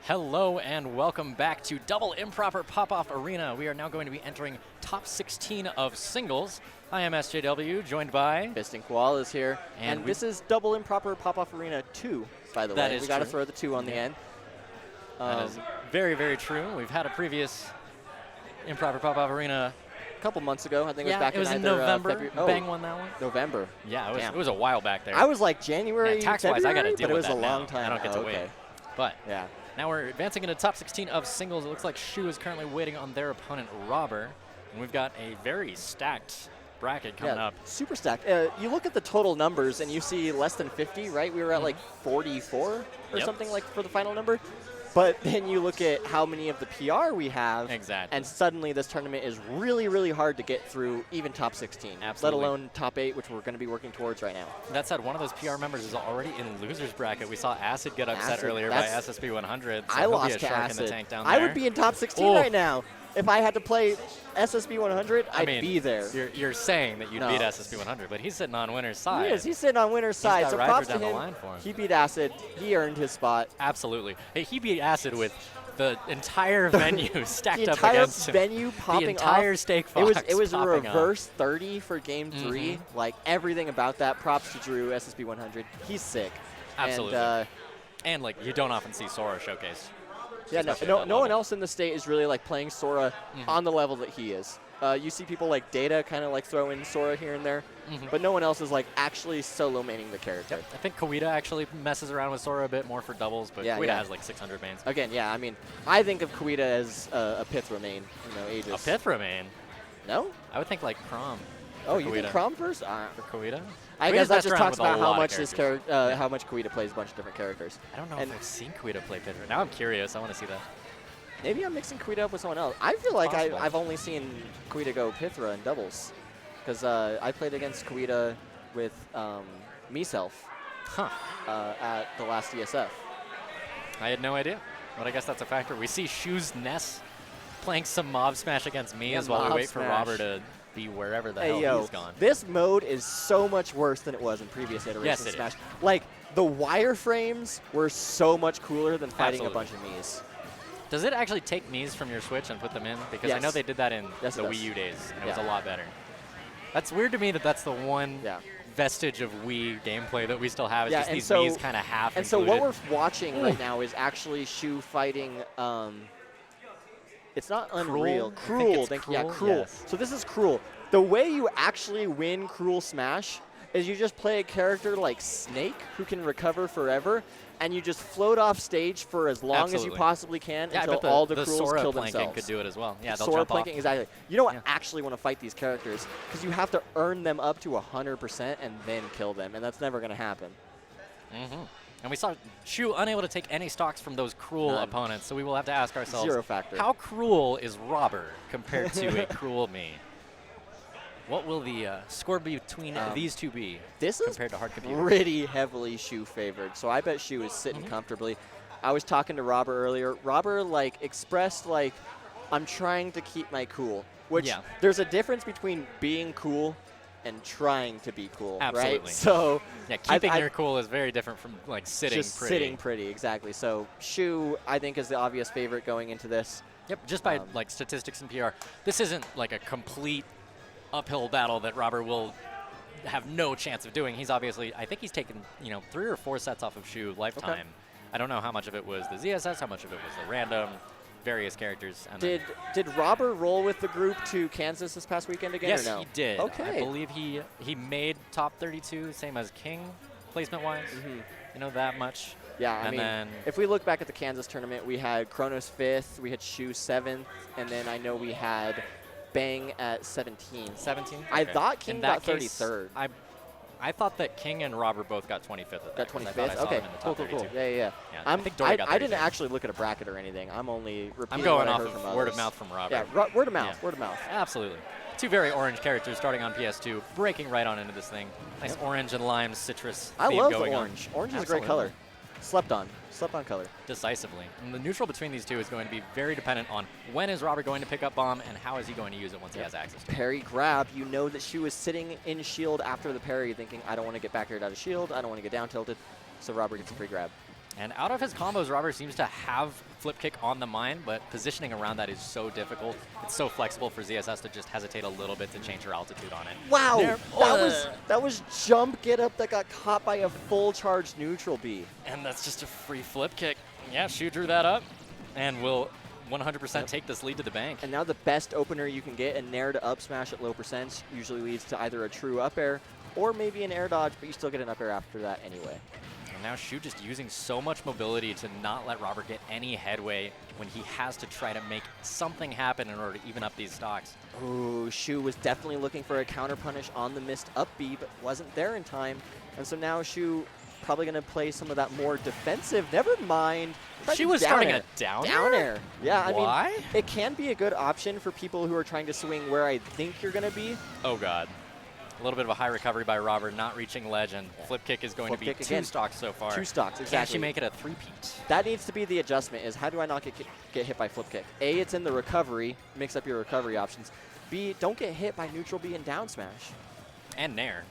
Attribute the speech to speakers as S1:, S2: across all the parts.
S1: Hello and welcome back to Double Improper Popoff Arena. We are now going to be entering top 16 of singles. I am SJW, joined by
S2: Fisting Koala is here, and this is Double Improper Popoff Arena 2, by the way. We got to throw the 2 on the end.
S1: That is very, very true. We've had a previous Improper Popoff Arena
S2: a couple months ago. I think it was back
S1: in
S2: either,
S1: November. Bang won that one.
S2: November.
S1: Yeah, it was a while back there.
S2: I was like January,
S1: tax-wise, I got to deal with that.
S2: But it was a long time.
S1: I don't get to wait. But
S2: yeah.
S1: Now we're advancing into top 16 of singles. It looks like Shu is currently waiting on their opponent, Robber. And we've got a very stacked bracket coming up.
S2: Super stacked. You look at the total numbers and you see less than 50, right? We were at like 44 or something like for the final number. But then you look at how many of the PR we have, and suddenly this tournament is really, really hard to get through even top 16, let alone top 8, which we're going to be working towards right now.
S1: That said, one of those PR members is already in loser's bracket. We saw Acid get upset earlier by SSB 100. So
S2: I lost to Acid. In the tank down there. I would be in top 16 right now. If I had to play SSB 100, I'd be there.
S1: You're saying that you'd beat SSB 100, but he's sitting on winner's side.
S2: He is. He's sitting on winner's side. So props to him.
S1: Line for him.
S2: He beat Acid. He earned his spot.
S1: Absolutely. Hey, he beat Acid with the entire venue stacked up against him.
S2: The entire venue popping off.
S1: The entire Steak Fox.
S2: It was a reverse 30 for game 3. Like everything about that. Props to Drew, SSB 100. He's sick.
S1: Absolutely. And like you don't often see Sora showcase.
S2: Yeah, no one else in the state is really like playing Sora on the level that he is. You see people like Data kind of like throw in Sora here and there, but no one else is like actually solo maining the character.
S1: Yep. I think Koita actually messes around with Sora a bit more for doubles, but Koita has like 600 mains.
S2: Again, I mean, I think of Koita as a Pithra main, Aegis.
S1: A Pithra main?
S2: No?
S1: I would think like Chrom.
S2: Oh, you think Chrom first?
S1: For Koita?
S2: I guess that just talks about how much this character, how much Koita plays a bunch of different characters.
S1: I don't know if I've seen Koita play Pithra. Now I'm curious. I want to see that.
S2: Maybe I'm mixing Koita up with someone else. I feel like I've only seen Koita go Pithra in doubles, because I played against Koita with myself at the last ESF.
S1: I had no idea, but I guess that's a factor. We see Shu's Ness playing some Mob Smash against me as while we wait for Robber to be wherever the hell he's gone.
S2: This mode is so much worse than it was in previous iterations of Smash. Like, the wireframes were so much cooler than fighting a bunch of Miis.
S1: Does it actually take Miis from your Switch and put them in? Because I know they did that in the Wii U days, and it was a lot better. That's weird to me that that's the one vestige of Wii gameplay that we still have. It's just these Miis kind of half
S2: And so what we're watching right now is actually Shu fighting... it's not Unreal. Cruel. Cruel. Yes. So this is Cruel. The way you actually win Cruel Smash is you just play a character like Snake who can recover forever, and you just float off stage for as long as you possibly can until all the Cruels kill themselves.
S1: Sora could do it as well. Yeah, they'll
S2: Sora
S1: jump off.
S2: Exactly. You don't actually want to fight these characters because you have to earn them up to 100% and then kill them, and that's never going to happen.
S1: And we saw Shu unable to take any stocks from those cruel opponents, so we will have to ask ourselves, how cruel is Robber compared to a cruel me? What will the score between these two be compared to Hard Computer?
S2: This is pretty heavily Shu favored, so I bet Shu is sitting comfortably. I was talking to Robber earlier. Robber expressed I'm trying to keep my cool, which there's a difference between being cool and trying to be cool, right? So
S1: keeping your cool is very different from sitting
S2: just
S1: pretty.
S2: Sitting pretty, exactly. So Shu, I think, is the obvious favorite going into this.
S1: Yep, just by statistics and PR. This isn't a complete uphill battle that Robber will have no chance of doing. He's obviously, I think he's taken 3 or 4 sets off of Shu lifetime. I don't know how much of it was the ZSS, how much of it was the random. Various characters. And
S2: did Robber roll with the group to Kansas this past weekend again?
S1: Yes,
S2: or no?
S1: he did.
S2: Okay.
S1: I believe he made top 32, same as King, placement-wise. That much.
S2: Yeah, I mean, if we look back at the Kansas tournament, we had Chronos 5th, we had Shu 7th, and then I know we had Bang at 17.
S1: 17? Okay.
S2: I thought King got 33rd.
S1: I thought that King and Robber both got 25th at that.
S2: Got 25th? Okay, cool. Yeah.
S1: I think Dory got 32nd.
S2: I didn't actually look at a bracket or anything. I'm only repeating
S1: going
S2: what I
S1: off
S2: heard
S1: of
S2: from
S1: word of mouth from Robber.
S2: Yeah, word of mouth, word of mouth.
S1: Absolutely. 2 very orange characters starting on PS2, breaking right on into this thing. Nice orange and lime citrus
S2: I love the
S1: going
S2: orange.
S1: On.
S2: Orange is a great color. Slept on color.
S1: Decisively. And the neutral between these two is going to be very dependent on when is Robert going to pick up bomb and how is he going to use it once he has access to it.
S2: Parry grab. You know that Shu is sitting in shield after the parry thinking, I don't want to get back aired out of shield. I don't want to get down tilted. So Robert gets a free grab.
S1: And out of his combos, Robert seems to have flip kick on the mind, but positioning around that is so difficult. It's so flexible for ZSS to just hesitate a little bit to change her altitude on it.
S2: Wow, that was jump get up that got caught by a full charge neutral B.
S1: And that's just a free flip kick. Yeah, Shu drew that up and will 100% take this lead to the bank.
S2: And now the best opener you can get, a nair to up smash at low percent, usually leads to either a true up air or maybe an air dodge, but you still get an up air after that anyway.
S1: And now Shu just using so much mobility to not let Robert get any headway when he has to try to make something happen in order to even up these stocks.
S2: Ooh, Shu was definitely looking for a counter punish on the missed up B, but wasn't there in time. And so now Shu probably going to play some of that more defensive. Never mind.
S1: She was starting a down
S2: air. Yeah,
S1: Why?
S2: I mean, it can be a good option for people who are trying to swing where I think you're going to be.
S1: Oh, God. A little bit of a high recovery by Robert, not reaching ledge, and flip kick is going to be two stocks so far.
S2: 2 stocks, exactly.
S1: Can she make it a three-peat?
S2: That needs to be the adjustment, is how do I not get hit by flip kick? A, it's in the recovery. Mix up your recovery options. B, don't get hit by neutral B and down smash.
S1: And nair.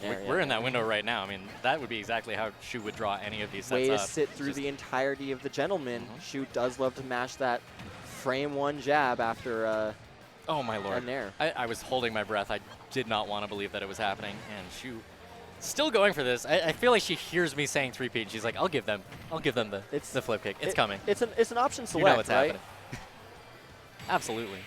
S1: We're in that window right now. I mean, that would be exactly how Shu would draw any of these sets up.
S2: Way to sit through the entirety of the gentleman. Shu does love to mash that frame 1 jab after
S1: oh, my Lord.
S2: a nair.
S1: I was holding my breath. I did not want to believe that it was happening. And Shu still going for this. I feel like she hears me saying three-peat. She's like, I'll give them the flip kick. It's coming.
S2: It's an option select,
S1: you know what's
S2: right?
S1: happening. Absolutely.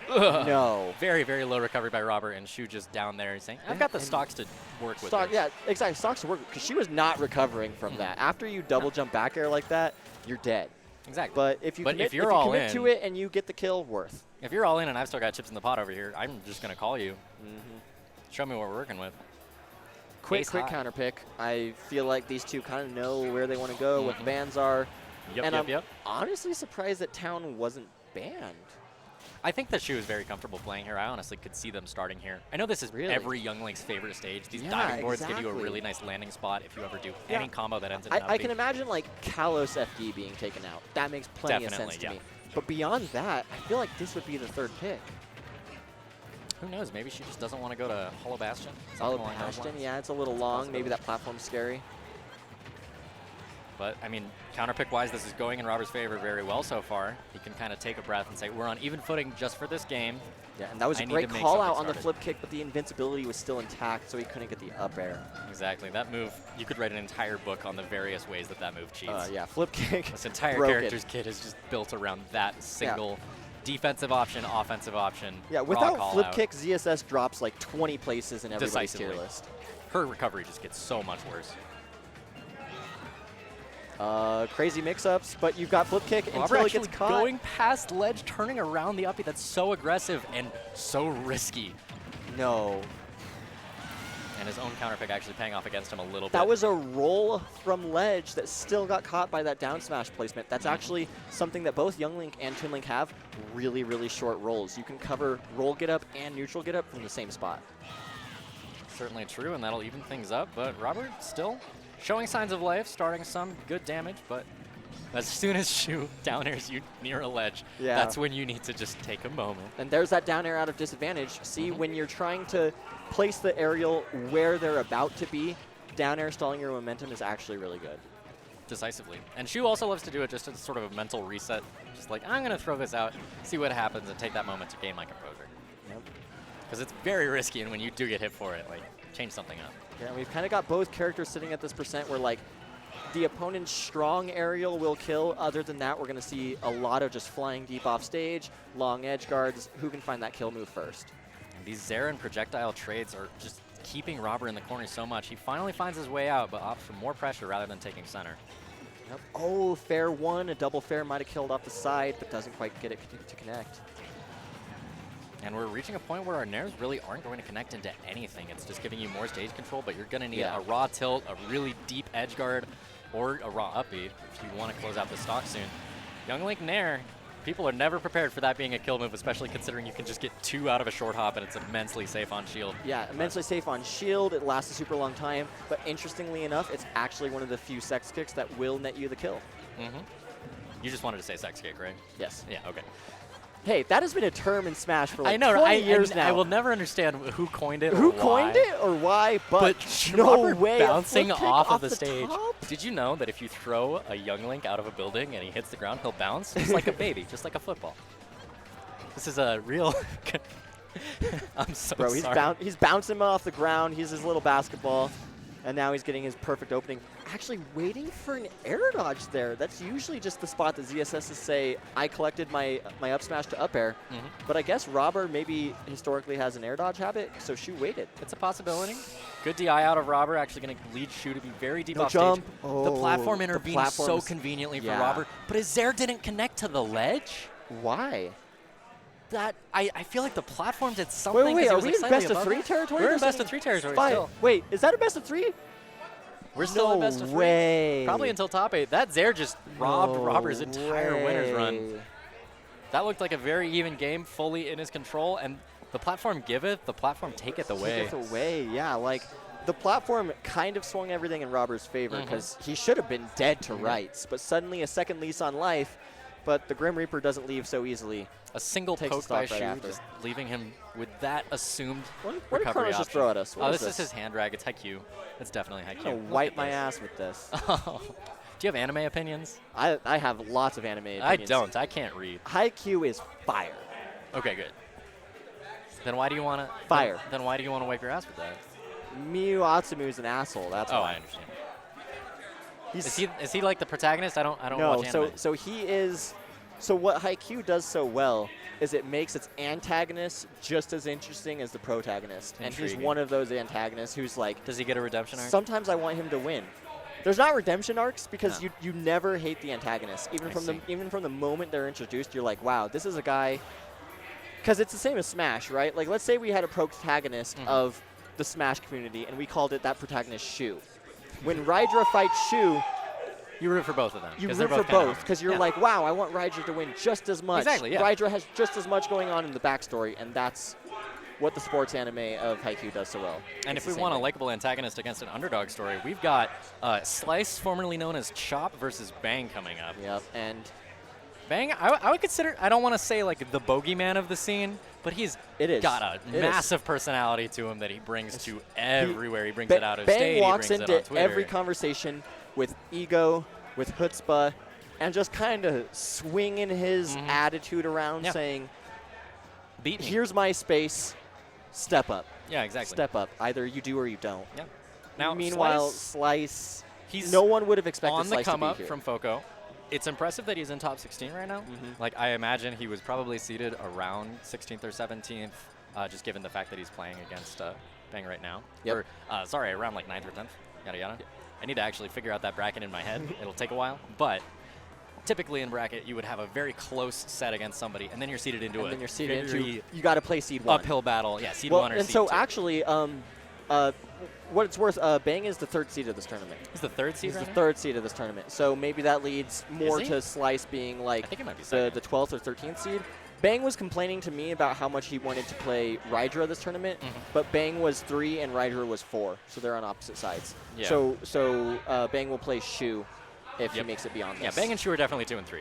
S2: No.
S1: Very, very low recovery by Robert, and Shu just down there saying, I've got the stocks to work with.
S2: Yeah, exactly. Stocks to work with, because she was not recovering from that. After you double jump back air like that, you're dead.
S1: Exactly.
S2: But if you commit to it and you get the kill, worth.
S1: If you're all in and I've still got chips in the pot over here, I'm just going to call you. Show me what we're working with.
S2: Quick counter pick. I feel like these two kind of know where they want to go, what the bans are. I'm honestly surprised that Town wasn't banned.
S1: I think that Shu is very comfortable playing here. I honestly could see them starting here. I know this is every young Link's favorite stage. These diving boards give you a really nice landing spot if you ever do any combo that ends in an
S2: I can imagine like KLeS FD being taken out. That makes plenty of sense to me. But beyond that, I feel like this would be the third pick.
S1: Who knows? Maybe she just doesn't want to go to Hollow Bastion.
S2: Hollow Bastion, yeah, it's a little long. Maybe that platform's scary.
S1: But, I mean, counterpick-wise, this is going in Robert's favor very well so far. He can kind of take a breath and say, we're on even footing just for this game.
S2: Yeah, and that was a great call out on the flip kick, but the invincibility was still intact, so he couldn't get the up air.
S1: Exactly. That move, you could write an entire book on the various ways that that move cheats.
S2: Yeah, flip kick.
S1: This entire character's kit is just built around that single defensive option, offensive option.
S2: Yeah, without flip kick, ZSS drops like 20 places in everybody's tier list.
S1: Her recovery just gets so much worse.
S2: Crazy mix-ups, but you've got flip kick until it gets caught.
S1: Going past ledge, turning around the uppie. That's so aggressive and so risky.
S2: No.
S1: And his own counterpick actually paying off against him a little bit.
S2: That was a roll from ledge that still got caught by that down smash placement. That's actually something that both Young Link and Twin Link have, really, really short rolls. You can cover roll get up and neutral get up from the same spot.
S1: Certainly true, and that'll even things up, but Robert still showing signs of life, starting some good damage, but as soon as Shu down airs you near a ledge, that's when you need to just take a moment.
S2: And there's that down air out of disadvantage. See, when you're trying to place the aerial where they're about to be, down air stalling your momentum is actually really good.
S1: Decisively. And Shu also loves to do it just as sort of a mental reset. Just like, I'm going to throw this out, see what happens, and take that moment to gain my composure. Because it's very risky, and when you do get hit for it, like, change something up.
S2: Yeah, we've kind of got both characters sitting at this percent where, like, the opponent's strong aerial will kill. Other than that, we're going to see a lot of just flying deep off stage, long edge guards. Who can find that kill move first?
S1: And these Zarin projectile trades are just keeping Robert in the corner so much. He finally finds his way out, but opts for more pressure rather than taking center.
S2: Yep. Oh, fair one. A double fair might have killed off the side, but doesn't quite get it to connect.
S1: And we're reaching a point where our nairs really aren't going to connect into anything. It's just giving you more stage control, but you're going to need a raw tilt, a really deep edge guard, or a raw uppie if you want to close out the stock soon. Young Link nair, people are never prepared for that being a kill move, especially considering you can just get 2 out of a short hop and it's immensely safe on shield.
S2: Yeah, immensely safe on shield. It lasts a super long time, but interestingly enough, it's actually one of the few sex kicks that will net you the kill.
S1: You just wanted to say sex kick, right?
S2: Yes.
S1: Yeah, okay.
S2: Hey, that has been a term in Smash for like
S1: 20
S2: years now.
S1: I will never understand who coined it
S2: or who coined it or why, but no
S1: Robert
S2: way.
S1: Bouncing off of the stage.
S2: Top?
S1: Did you know that if you throw a young Link out of a building and he hits the ground, he'll bounce just like a baby, just like a football? This is a real. I'm so sorry.
S2: He's bouncing him off the ground. He's his little basketball. And now he's getting his perfect opening. Actually waiting for an air dodge there. That's usually just the spot that ZSSs say, I collected my up smash to up air. But I guess Robber maybe historically has an air dodge habit, so Shu waited.
S1: It's a possibility. Good DI out of Robber, actually going to lead Shu to be very deep off
S2: jump.
S1: stage.
S2: Oh,
S1: the platform intervened so conveniently for Robber, but his Zair didn't connect to the ledge.
S2: Why?
S1: That I feel like the platform did something.
S2: Wait, are we in best of 3 territory?
S1: We're in best of 3 territory still.
S2: Wait, is that a best of 3?
S1: We're still in best of 3.
S2: Way.
S1: Probably until top 8. That Zair just robbed Robber's entire winner's run. That looked like a very even game, fully in his control, and the platform giveth, the platform taketh away.
S2: Taketh away, yeah. Like, the platform kind of swung everything in Robber's favor because he should have been dead to rights, but suddenly a second lease on life, but the Grim Reaper doesn't leave so easily.
S1: A single poke by Shu, just leaving him with that assumed
S2: what did Chronos just throw at us?
S1: This is his hand drag. It's Haikyuu. It's definitely Haikyuu.
S2: I'm going to wipe my ass with this.
S1: Do you have anime opinions?
S2: I have lots of anime opinions.
S1: I don't. I can't read.
S2: Haikyuu is fire.
S1: Okay, good. Then why do you want to
S2: fire?
S1: Then why do you want to wipe your ass with that?
S2: Miyu Atsumu is an asshole. That's why.
S1: I understand. Is he like the protagonist? I don't watch anime.
S2: So he is. So what Haikyuu does so well is it makes its antagonist just as interesting as the protagonist. And he's one of those antagonists who's like...
S1: Does he get a redemption arc?
S2: Sometimes I want him to win. There's not redemption arcs because you never hate the antagonist. Even from the moment they're introduced, you're like, wow, this is a guy... Because it's the same as Smash, right? Like, let's say we had a protagonist of the Smash community and we called it that protagonist Shu. When Rydra fights Shu...
S1: You root for both of them.
S2: You root for both because you're like, wow, I want Rydra to win just as much.
S1: Exactly, yeah.
S2: Rydra has just as much going on in the backstory, and that's what the sports anime of Haikyuu does so well.
S1: And if we want a likable antagonist against an underdog story, we've got Slice, formerly known as Chop, versus Bang coming up.
S2: Yep, and
S1: Bang, I would consider, I don't want to say like the bogeyman of the scene, but he's got a massive personality to him that he brings to everywhere. He brings it out of stage.
S2: Bang walks
S1: he brings
S2: into
S1: it on Twitter.
S2: every conversation with ego, with chutzpah, and just kind of swinging his attitude around, saying, here's my space, step up.
S1: Yeah, exactly.
S2: Step up. Either you do or you don't.
S1: Yeah. Now,
S2: meanwhile, Slice, no one would have expected
S1: on the
S2: Slice
S1: come
S2: to be
S1: up
S2: here.
S1: from Foco. It's impressive that he's in top 16 right now. Like, I imagine he was probably seated around 16th or 17th, just given the fact that he's playing against Bang right now.
S2: Yep.
S1: Or, sorry, around like 9th or 10th, yada yada. Yep. I need to actually figure out that bracket in my head. It'll take a while, but typically in bracket you would have a very close set against somebody, and then you're seeded into
S2: you got to play seed 1.
S1: Uphill battle, yeah, seed 1 or
S2: and
S1: seed
S2: so
S1: 2.
S2: Actually, what it's worth, Bang is the 3rd seed of this tournament.
S1: He's the 3rd seed.
S2: He's the 3rd seed of this tournament. So maybe that leads more to Slice being like
S1: I think it might be
S2: the 12th or 13th seed. Bang was complaining to me about how much he wanted to play Rydra this tournament, but Bang was 3 and Rydra was 4, so they're on opposite sides.
S1: Yeah.
S2: So Bang will play Shu if he makes it beyond this.
S1: Yeah, Bang and Shu are definitely 2 and 3.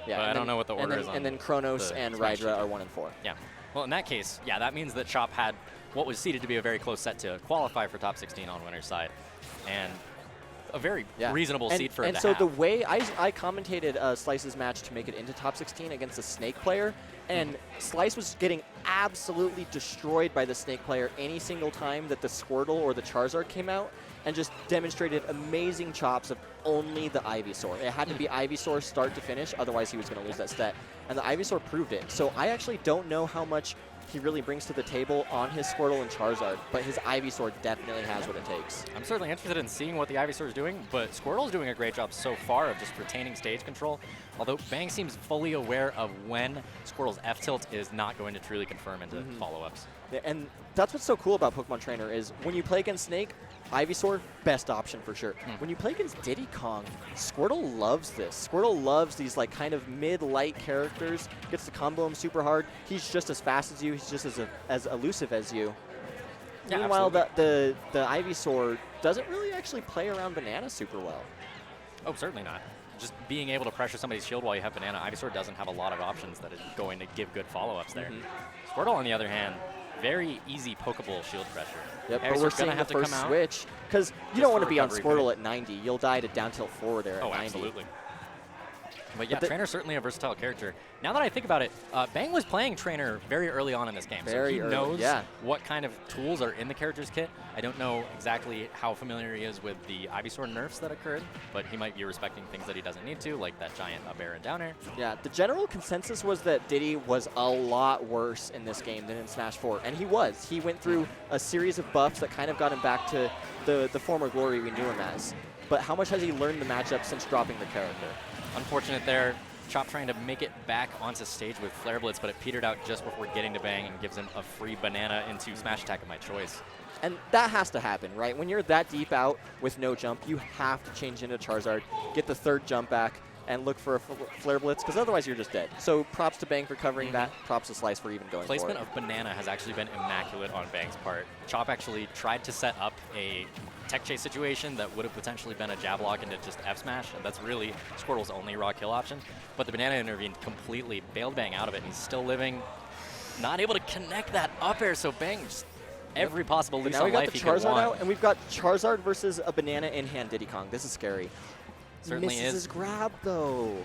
S2: Yeah,
S1: but I don't know what the order is on.
S2: And then Chronos and Rydra are 1 and 4.
S1: Yeah. Well, in that case, yeah, that means that Chop had what was seeded to be a very close set to qualify for top 16 on winner's side, and a very reasonable seed for him to have.
S2: And so the way I commentated Slice's match to make it into top 16 against the Snake player, and Slice was getting absolutely destroyed by the Snake player any single time that the Squirtle or the Charizard came out, and just demonstrated amazing chops of only the Ivysaur. It had to be Ivysaur start to finish, otherwise he was going to lose that set. And the Ivysaur proved it. So I actually don't know how much he really brings to the table on his Squirtle and Charizard, but his Ivysaur definitely has what it takes.
S1: I'm certainly interested in seeing what the Ivysaur is doing, but Squirtle's doing a great job so far of just retaining stage control, although Bang seems fully aware of when Squirtle's F-tilt is not going to truly confirm into follow-ups.
S2: Yeah, and that's what's so cool about Pokemon Trainer is when you play against Snake, Ivysaur, best option for sure. When you play against Diddy Kong, Squirtle loves this. Squirtle loves these like kind of mid-light characters, gets to combo him super hard. He's just as fast as you, he's just as elusive as you.
S1: Yeah,
S2: meanwhile, the Ivysaur doesn't really actually play around Banana super well.
S1: Oh, certainly not. Just being able to pressure somebody's shield while you have Banana, Ivysaur doesn't have a lot of options that is going to give good follow-ups there. Squirtle, on the other hand, very easy pokeable shield pressure.
S2: Yep, but we're seeing the first switch, because you don't want to be on Squirtle at 90. You'll die to down tilt forward air at 90.
S1: Absolutely. But yeah, Trainer's certainly a versatile character. Now that I think about it, Bang was playing Trainer very early on in this game. So he knows what kind of tools are in the character's kit. I don't know exactly how familiar he is with the Ivysaur nerfs that occurred, but he might be respecting things that he doesn't need to, like that giant up air and down air.
S2: Yeah, the general consensus was that Diddy was a lot worse in this game than in Smash 4, and he was. He went through a series of buffs that kind of got him back to the former glory we knew him as. But how much has he learned the matchup since dropping the character?
S1: Unfortunate there. Chop trying to make it back onto stage with Flare Blitz, but it petered out just before getting to Bang and gives him a free banana into Smash Attack of my choice.
S2: And that has to happen, right? When you're that deep out with no jump, you have to change into Charizard, get the third jump back, and look for a Flare Blitz, because otherwise you're just dead. So props to Bang for covering that. Props to Slice for even going for it.
S1: Placement of banana has actually been immaculate on Bang's part. Chop actually tried to set up a tech chase situation that would have potentially been a jab lock into just F smash, and that's really Squirtle's only raw kill option. But the banana intervened completely, bailed Bang out of it, and he's still living, not able to connect that up air, so Bang just every possible loose on life he could want.
S2: Now we got the Charizard out, and we've got Charizard versus a banana in hand Diddy Kong. This is scary.
S1: Certainly
S2: misses his grab though.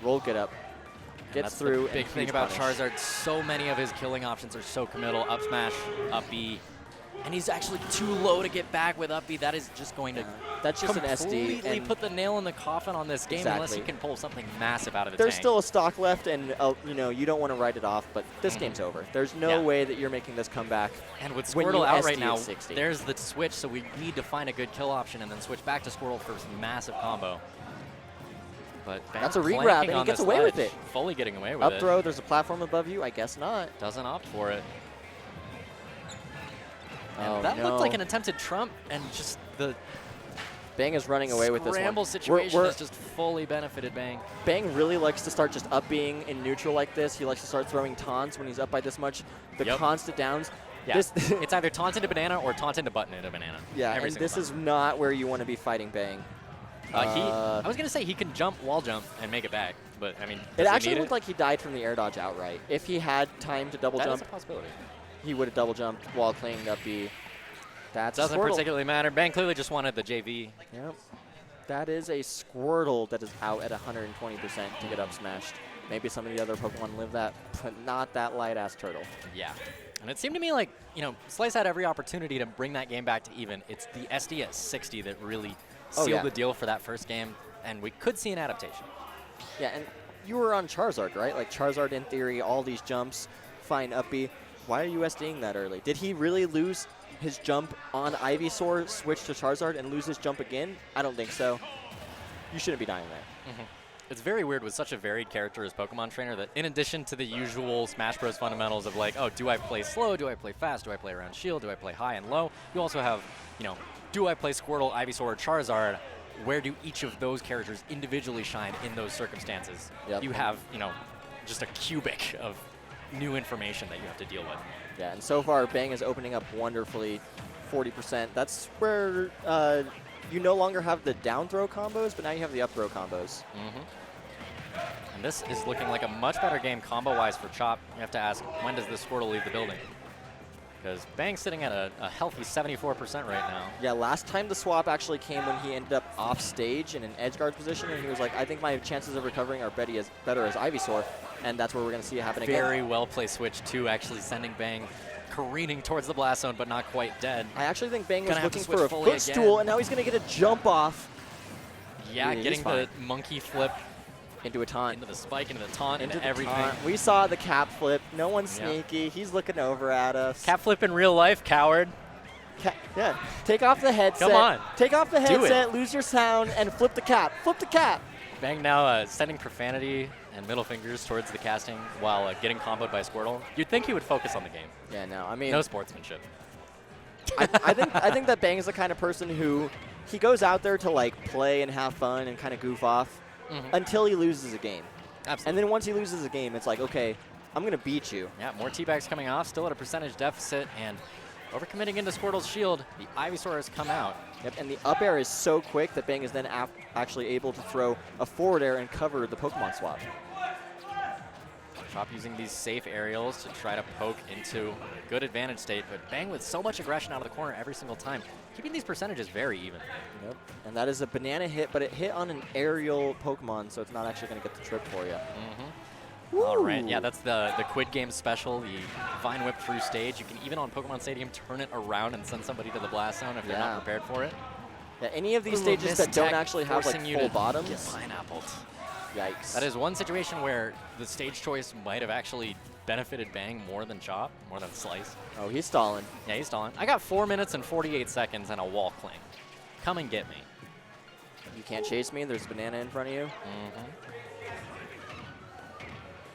S2: Roll get up. Gets through.
S1: The big thing about Charizard, so many of his killing options are so committal. Up smash, up B. And he's actually too low to get back with up B. That is just going to
S2: that's just an SD.
S1: Completely put the nail in the coffin on this game unless he can pull something massive out of the
S2: There's
S1: tank.
S2: still a stock left, and you know, you don't want to write it off, but this game's over. There's no way that you're making this comeback.
S1: And with Squirtle out right now, there's the switch, so we need to find a good kill option and then switch back to Squirtle for some massive combo. But
S2: that's a regrab, and he gets away with it.
S1: Fully getting away with it.
S2: Up throw, there's a platform above you? I guess not.
S1: Doesn't opt for it. And that looked like an attempted trump, and just the
S2: Bang is running away with this one.
S1: Scramble situation has just fully benefited Bang.
S2: Bang really likes to start just up being in neutral like this. He likes to start throwing taunts when he's up by this much. The constant downs.
S1: Yeah, it's either taunt into banana or taunt into button into banana.
S2: Yeah, and this is not where you want to be fighting Bang.
S1: I was going to say he can jump, wall jump, and make it back, but I mean,
S2: it actually looked like he died from the air dodge outright. If he had time to double jump,
S1: that's a possibility.
S2: He would have double jumped while clinging up B. That
S1: doesn't particularly matter. Bang clearly just wanted the JV.
S2: Yep. That is a Squirtle that is out at 120% to get up smashed. Maybe some of the other Pokemon live that, but not that light-ass turtle.
S1: Yeah. And it seemed to me like, you know, Slice had every opportunity to bring that game back to even. It's the SD at 60 that really sealed the deal for that first game, and we could see an adaptation.
S2: Yeah, and you were on Charizard, right? Like Charizard, in theory, all these jumps, fine up B. Why are you SDing that early? Did he really lose his jump on Ivysaur, switch to Charizard, and lose his jump again? I don't think so. You shouldn't be dying there.
S1: It's very weird with such a varied character as Pokemon Trainer that in addition to the usual Smash Bros. Fundamentals of like, oh, do I play slow, do I play fast, do I play around shield, do I play high and low, you also have, you know, do I play Squirtle, Ivysaur, or Charizard? Where do each of those characters individually shine in those circumstances?
S2: Yep.
S1: You have, you know, just a cubic of new information that you have to deal with.
S2: Yeah, and so far, Bang is opening up wonderfully, 40%. That's where you no longer have the down throw combos, but now you have the up throw combos.
S1: And this is looking like a much better game combo-wise for Chop. You have to ask, when does this Squirtle leave the building? Because Bang's sitting at a healthy 74% right now.
S2: Yeah, last time the swap actually came when he ended up off stage in an edge guard position, and he was like, I think my chances of recovering are better as Ivysaur, and that's where we're going to see it happen again.
S1: Very well-placed switch, too, actually sending Bang careening towards the blast zone, but not quite dead.
S2: I actually think Bang was looking for a footstool, and now he's going to get a jump off.
S1: Yeah, getting the monkey flip.
S2: Into a taunt.
S1: Into the spike, into the taunt, into everything.
S2: We saw the cap flip. No one's sneaky. He's looking over at us.
S1: Cap flip in real life, coward.
S2: Yeah. Take off the headset.
S1: Come on.
S2: Take off the headset, lose your sound, and flip the cap. Flip the cap.
S1: Bang now sending profanity and middle fingers towards the casting while getting comboed by Squirtle. You'd think he would focus on the game.
S2: Yeah, no, I mean.
S1: No sportsmanship.
S2: I think that Bang is the kind of person who, he goes out there to like play and have fun and kind of goof off. Until he loses a game.
S1: Absolutely.
S2: And then once he loses a game, it's like, okay, I'm going to beat you.
S1: Yeah, more teabags coming off, still at a percentage deficit, and overcommitting into Squirtle's shield, the Ivysaur has come out.
S2: Yep, and the up air is so quick that Bang is then actually able to throw a forward air and cover the Pokemon swap.
S1: Chop using these safe aerials to try to poke into a good advantage state, but Bang with so much aggression out of the corner every single time, keeping these percentages very even.
S2: Yep. And that is a banana hit, but it hit on an aerial Pokemon, so it's not actually going to get the trip for you.
S1: All right, yeah, that's the Quid Game special, the Vine Whip through stage. You can even on Pokemon Stadium turn it around and send somebody to the Blast Zone if they're not prepared for it.
S2: Yeah, any of these stages that don't actually have like full bottoms.
S1: Get pineappled.
S2: Yikes.
S1: That is one situation where the stage choice might have actually benefited Bang more than Chop, more than Slice.
S2: Oh, he's stalling.
S1: Yeah, he's stalling. I got 4 minutes and 48 seconds and a wall cling. Come and get me.
S2: You can't chase me. There's a banana in front of you.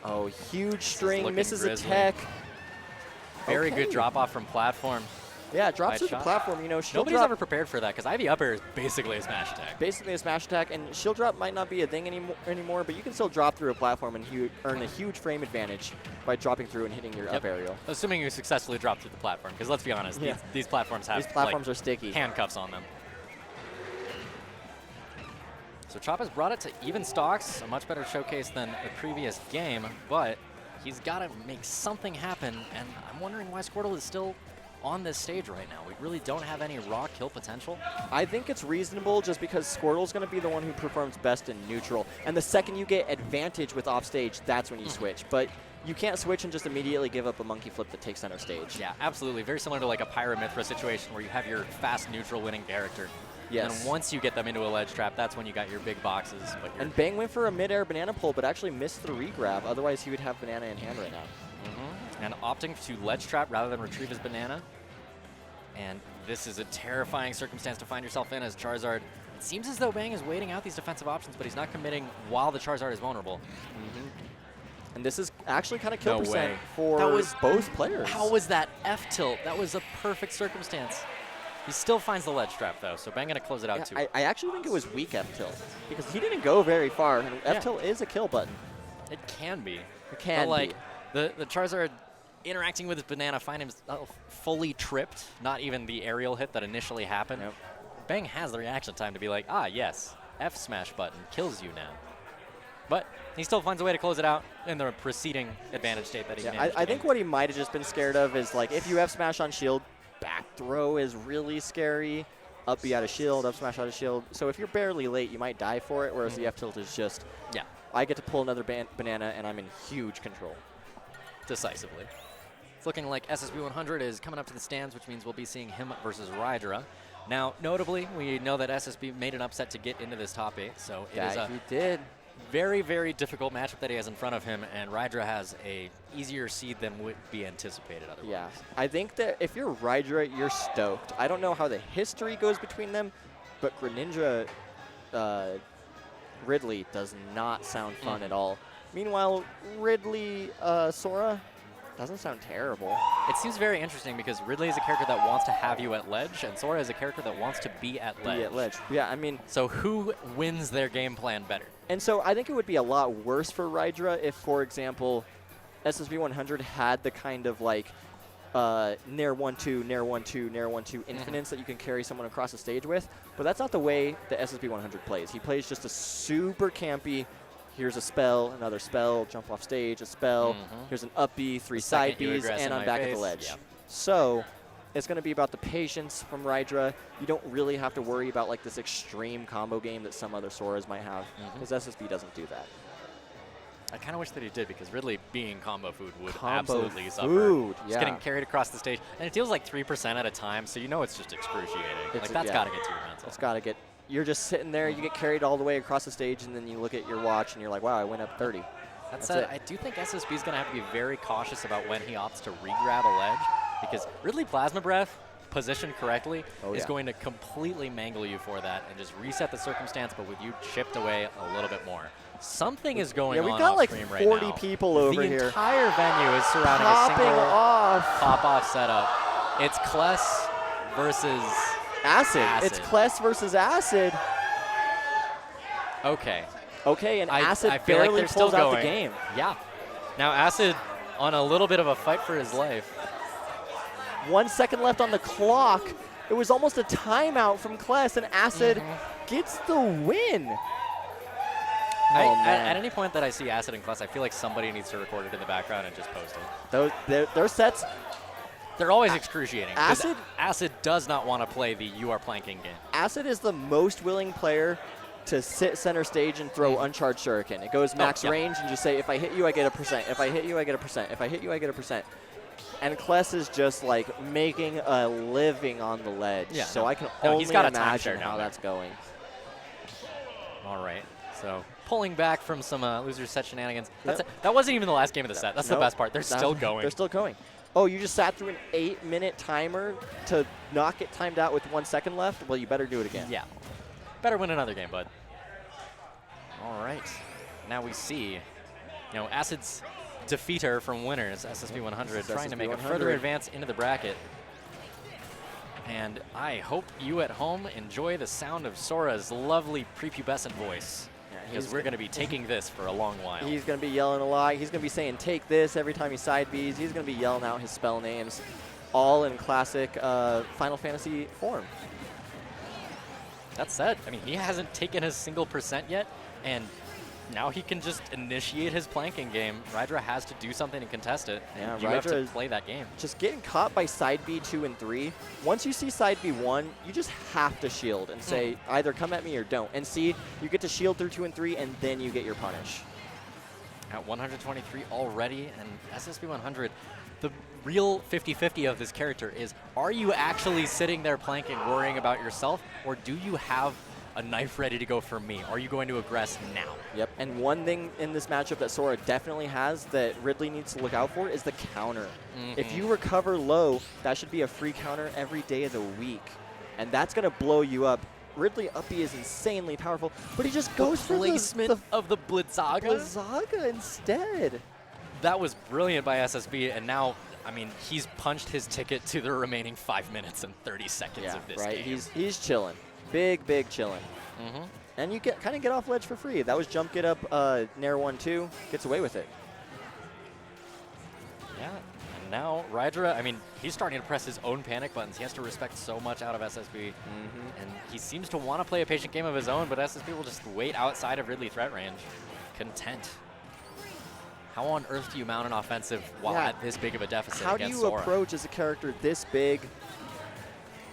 S2: Oh, huge string. Misses
S1: grizzly.
S2: a tech.
S1: Very good drop off from platform.
S2: Yeah, it drops through the platform. You know,
S1: nobody's ever prepared for that because Ivy Up Air is basically a smash attack.
S2: Basically a smash attack, and shield drop might not be a thing anymore, but you can still drop through a platform and earn a huge frame advantage by dropping through and hitting your up aerial.
S1: Assuming you successfully drop through the platform, because let's be honest, these platforms have
S2: are sticky.
S1: Handcuffs on them. So Chop has brought it to even stocks, a much better showcase than the previous game, but he's got to make something happen, and I'm wondering why Squirtle is still on this stage right now. We really don't have any raw kill potential.
S2: I think it's reasonable just because Squirtle's going to be the one who performs best in neutral. And the second you get advantage with off stage, that's when you switch. But you can't switch and just immediately give up a monkey flip that takes center stage.
S1: Yeah, absolutely. Very similar to like a Pyramithra situation where you have your fast neutral winning character.
S2: Yes.
S1: And once you get them into a ledge trap, that's when you got your big boxes. But
S2: and Bang went for a mid-air banana pull, but actually missed the regrab. Otherwise, he would have banana in hand right now.
S1: And opting to ledge trap rather than retrieve his banana. And this is a terrifying circumstance to find yourself in as Charizard. It seems as though Bang is waiting out these defensive options, but he's not committing while the Charizard is vulnerable.
S2: And this is actually kind of kill percent for both players.
S1: How was that F tilt? That was a perfect circumstance. He still finds the ledge trap, though, so Bang going to close it out, too.
S2: I actually think it was weak F tilt because he didn't go very far. And F tilt is a kill button.
S1: It can be.
S2: It can
S1: be. The Charizard interacting with his banana, find himself fully tripped, not even the aerial hit that initially happened. Bang has the reaction time to be like, ah, yes, F smash button kills you now. But he still finds a way to close it out in the preceding advantage state that he managed.
S2: I think what he might have just been scared of is, like, if you F smash on shield, back throw is really scary. Up B out of shield, up smash out of shield. So if you're barely late, you might die for it, whereas the F tilt is just, I get to pull another banana and I'm in huge control.
S1: Decisively. It's looking like SSB 100 is coming up to the stands, which means we'll be seeing him versus Rydra. Now, notably, we know that SSB made an upset to get into this top 8, so it is a very, very difficult matchup that he has in front of him, and Rydra has a easier seed than would be anticipated otherwise.
S2: Yeah, I think that if you're Rydra, you're stoked. I don't know how the history goes between them, but Greninja Ridley does not sound fun at all. Meanwhile, Ridley Sora doesn't sound terrible.
S1: It seems very interesting because Ridley is a character that wants to have you at ledge, and Sora is a character that wants to be at ledge.
S2: Yeah, I mean.
S1: So who wins their game plan better?
S2: And so I think it would be a lot worse for Rydra if, for example, SSB 100 had the kind of like Nair 1-2, Nair 1-2, Nair 1-2 infinites that you can carry someone across the stage with. But that's not the way the SSB 100 plays. He plays just a super campy. Here's a spell, another spell, jump off stage, a spell. Here's an up B, 3 side Bs, and I'm back at the ledge. So it's going to be about the patience from Rydra. You don't really have to worry about like this extreme combo game that some other Soras might have, because SSB doesn't do that.
S1: I kind of wish that he did, because Ridley being combo food would absolutely suffer. He's getting carried across the stage, and it deals like 3% at a time, so you know it's just excruciating. Like that's got to get to your mental.
S2: It's got to get. You're just sitting there, you get carried all the way across the stage, and then you look at your watch, and you're like, wow, I went up 30.
S1: That's it. I do think SSB is going to have to be very cautious about when he opts to re-grab a ledge, because Ridley Plasma Breath, positioned correctly, is going to completely mangle you for that and just reset the circumstance, but with you chipped away a little bit more. Something is going on.
S2: Yeah, we've got like 40 people over here.
S1: The entire venue is surrounding a single pop-off setup. It's KLeS versus Acid.
S2: It's KLeS versus Acid.
S1: Okay.
S2: Okay, and Acid I feel barely like pulls out the game.
S1: Yeah. Now Acid on a little bit of a fight for his life.
S2: 1 second left on the clock. It was almost a timeout from KLeS, and Acid gets the win.
S1: At any point that I see Acid and KLeS, I feel like somebody needs to record it in the background and just post it.
S2: Those sets,
S1: they're always excruciating.
S2: Acid
S1: does not want to play the you are planking game.
S2: Acid is the most willing player to sit center stage and throw uncharged shuriken. It goes max range and just say, if I hit you, I get a percent. If I hit you, I get a percent. If I hit you, I get a percent. And KLeS is just like making a living on the ledge. Yeah, so I can only imagine how that's going.
S1: All right. So pulling back from some loser set shenanigans. That wasn't even the last game of the set. That's the best part. They're still going.
S2: They're still going. Oh, you just sat through an 8-minute timer to not get timed out with 1 second left? Well, you better do it again.
S1: Yeah. Better win another game, bud. All right. Now we see, Acid's defeater from winners, SSB 100, trying to make a further advance into the bracket. And I hope you at home enjoy the sound of Sora's lovely prepubescent voice. Because we're going to be taking this for a long while.
S2: He's going to be yelling a lot. He's going to be saying, take this every time he side Bs. He's going to be yelling out his spell names, all in classic Final Fantasy form.
S1: That said, I mean, he hasn't taken a single percent yet, and now he can just initiate his planking game. Rydra has to do something to contest it, and you have to play that game.
S2: Just getting caught by side B 2 and 3. Once you see side B 1, you just have to shield and say, either come at me or don't. And see, you get to shield through 2 and 3, and then you get your punish.
S1: At 123 already, and SSB 100, the real 50-50 of this character is, are you actually sitting there planking, worrying about yourself, or do you have a knife ready to go for me? Are you going to aggress now?
S2: Yep, and one thing in this matchup that Sora definitely has that Ridley needs to look out for is the counter. If you recover low, that should be a free counter every day of the week. And that's going to blow you up. Ridley uppy is insanely powerful, but he just goes for
S1: placement of the Blizzaga?
S2: Blizzaga instead.
S1: That was brilliant by SSB, and now, I mean, he's punched his ticket to the remaining 5 minutes and 30 seconds of this game.
S2: He's chilling. Big chilling. And you kind of get off ledge for free. That was jump get up, Nair 1-2, gets away with it.
S1: Yeah, and now Rydra, I mean, he's starting to press his own panic buttons. He has to respect so much out of SSB. And he seems to want to play a patient game of his own, but SSB will just wait outside of Ridley threat range. Content. How on earth do you mount an offensive while at this big of a deficit against Sora?
S2: How do you approach as a character this big?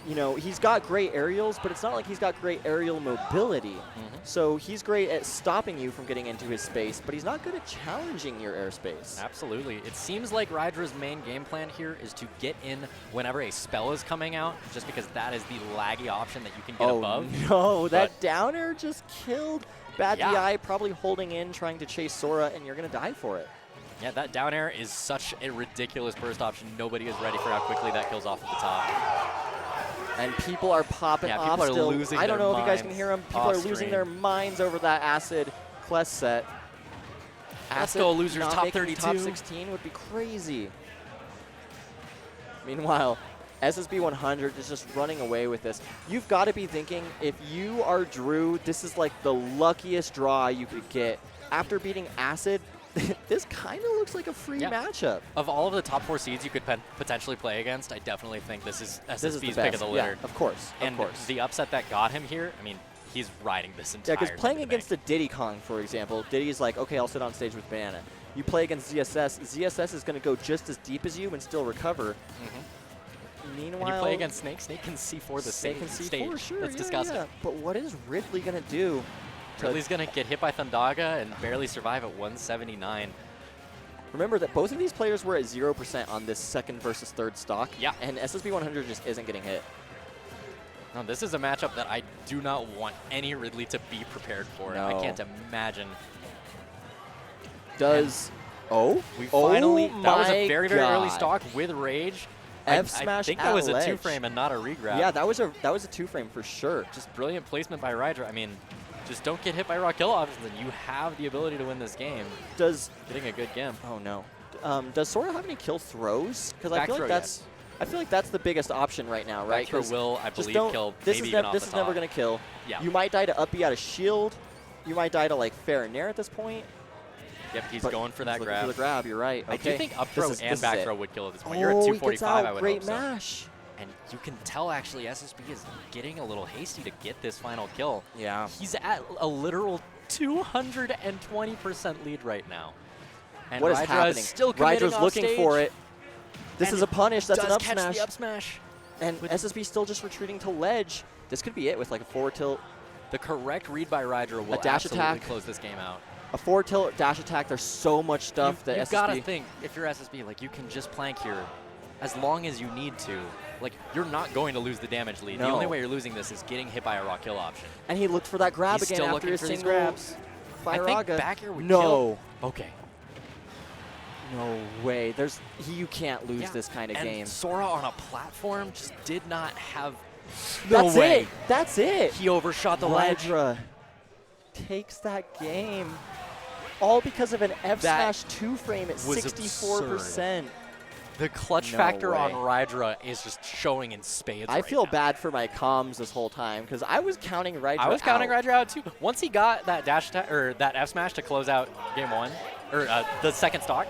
S2: You know, he's got great aerials, but it's not like he's got great aerial mobility. So he's great at stopping you from getting into his space, but he's not good at challenging your airspace.
S1: Absolutely. It seems like Rydra's main game plan here is to get in whenever a spell is coming out, just because that is the laggy option that you can get above.
S2: No, that down air just killed Bad DI, probably holding in, trying to chase Sora, and you're going to die for it.
S1: Yeah, that down air is such a ridiculous burst option. Nobody is ready for how quickly that kills off at the top.
S2: And people are popping off
S1: people
S2: still.
S1: Are losing
S2: I don't know if you guys
S1: minds
S2: can hear them. People are losing their minds over that Acid KLeS set.
S1: Let's go, losers. Top 32.
S2: Top 16 would be crazy. Meanwhile, SSB 100 is just running away with this. You've got to be thinking, if you are Drew, this is like the luckiest draw you could get. After beating Acid, this kind of looks like a free matchup.
S1: Of all of the top 4 seeds you could potentially play against, I definitely think this is SSB's pick of the litter.
S2: Yeah, of course.
S1: And the upset that got him here, I mean, he's riding this entire
S2: because playing against a Diddy Kong, for example, Diddy's like, okay, I'll sit on stage with Banana. You play against ZSS, ZSS is going to go just as deep as you and still recover. Meanwhile,
S1: and you play against Snake, Snake can C4 the stage.
S2: C4, sure,
S1: That's disgusting.
S2: Yeah. But what is Ridley going to do?
S1: Ridley's going to get hit by Thundaga and barely survive at 179.
S2: Remember that both of these players were at 0% on this second versus third stock.
S1: Yeah.
S2: And SSB 100 just isn't getting hit.
S1: No, this is a matchup that I do not want any Ridley to be prepared for. No. I can't imagine.
S2: We
S1: finally, that was a very early stock with Rage.
S2: F smash
S1: I think that was a 2-frame and not a regrab.
S2: Yeah, that was a 2-frame for sure.
S1: Just brilliant placement by Rydra. I mean, just don't get hit by raw kill options, and you have the ability to win this game. Getting a good gimp.
S2: Oh no. Does Sora have any kill throws? Because I feel like that's the biggest option right now, right?
S1: Back throw will, I believe, kill. This
S2: is never going to kill.
S1: Yeah.
S2: You might die to up B out of shield. You might die to like fair and nair at this point.
S1: Yep, he's going for that grab.
S2: For the grab, you're right. Okay.
S1: I do think up throw and back throw would kill at this point. You're at 245, I would
S2: great
S1: hope so.
S2: mash.
S1: And you can tell, actually, SSB is getting a little hasty to get this final kill.
S2: Yeah.
S1: He's at a literal 220% lead right now. And
S2: what is
S1: Rydra
S2: happening?
S1: Still committing
S2: Rydra's looking
S1: stage,
S2: for it. This is a punish. That's an up
S1: catch
S2: smash.
S1: the up smash.
S2: And SSB still just retreating to ledge. This could be it with like a forward tilt.
S1: The correct read by Rydra will
S2: dash
S1: absolutely
S2: attack.
S1: close this game out.
S2: A forward tilt, dash attack. There's so much stuff that
S1: you've
S2: SSB.
S1: got to think, if you're SSB, like you can just plank here as long as you need to. Like, you're not going to lose the damage lead.
S2: No.
S1: The only way you're losing this is getting hit by a rock kill option.
S2: And he looked for that grab
S1: He's
S2: again
S1: still
S2: after
S1: looking
S2: his
S1: for these
S2: single
S1: grabs.
S2: Fire
S1: I think
S2: Raga.
S1: back air would
S2: No.
S1: kill. Okay.
S2: No way. You can't lose this kind of
S1: and
S2: game.
S1: Sora on a platform just did not have.
S2: That's
S1: no way.
S2: it. That's it.
S1: He overshot the ledge.
S2: Rydra takes that game. All because of an F smash 2 frame at 64%.
S1: The clutch factor on Rydra is just showing in spades.
S2: I feel bad for my comms this whole time because I was counting Rydra out.
S1: I was counting Rydra out too. Once he got that dash attack or that F smash to close out game 1 or the second stock,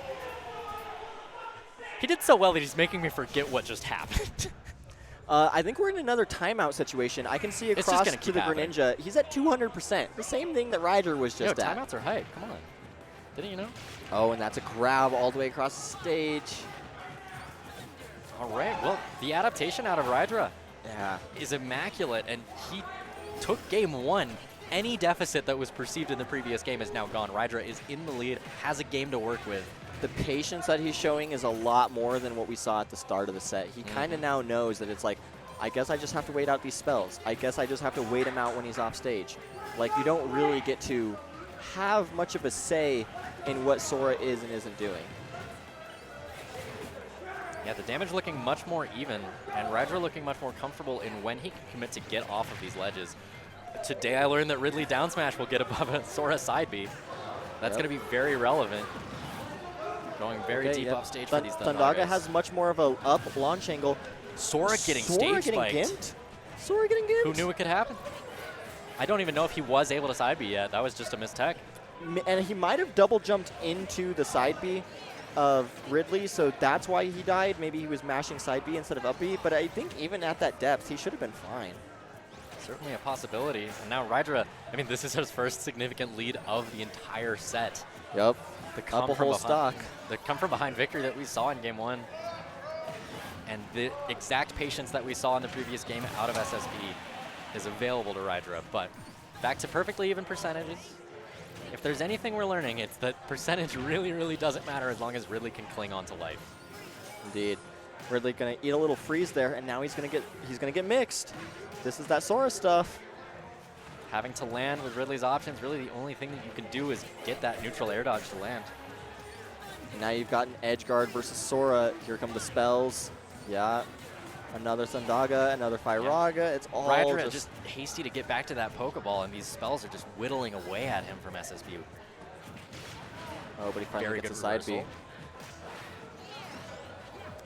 S1: he did so well that he's making me forget what just happened.
S2: I think we're in another timeout situation. I can see across to the Greninja. He's at 200%. The same thing that Rydra was just at.
S1: Timeouts are hype. Come on. Didn't you know?
S2: Oh, and that's a grab all the way across the stage.
S1: All right. Well, the adaptation out of Rydra is immaculate, and he took game 1. Any deficit that was perceived in the previous game is now gone. Rydra is in the lead, has a game to work with.
S2: The patience that he's showing is a lot more than what we saw at the start of the set. He kind of now knows that it's like, I guess I just have to wait out these spells. I guess I just have to wait him out when he's off stage. Like, you don't really get to have much of a say in what Sora is and isn't doing.
S1: Yeah, the damage looking much more even, and Rydra looking much more comfortable in when he can commit to get off of these ledges. Today I learned that Ridley down smash will get above a Sora side B. That's going to be very relevant. Going very deep off stage for these Thundagas.
S2: Thundaga has much more of a up launch angle.
S1: Sora getting stage spiked.
S2: Gimped? Sora getting gimped?
S1: Who knew it could happen? I don't even know if he was able to side B yet. That was just a mistech.
S2: And he might have double jumped into the side B of Ridley, so that's why he died. Maybe he was mashing side B instead of up B, but I think even at that depth, he should have been fine.
S1: Certainly a possibility. And now Rydra, I mean, this is his first significant lead of the entire set.
S2: Yep.
S1: The come
S2: up a whole stock.
S1: The come from behind victory that we saw in game 1. And the exact patience that we saw in the previous game out of SSB is available to Rydra. But back to perfectly even percentages. If there's anything we're learning, it's that percentage really, really doesn't matter as long as Ridley can cling on to life.
S2: Indeed. Ridley gonna eat a little freeze there, and now he's gonna get mixed. This is that Sora stuff.
S1: Having to land with Ridley's options, really the only thing that you can do is get that neutral air dodge to land.
S2: Now you've got an edge guard versus Sora. Here come the spells. Yeah. Another Thundaga, another Fire Raga. It's all
S1: Rydra just hasty to get back to that Pokeball, and these spells are just whittling away at him from SSB.
S2: Oh, but he finally gets a side B.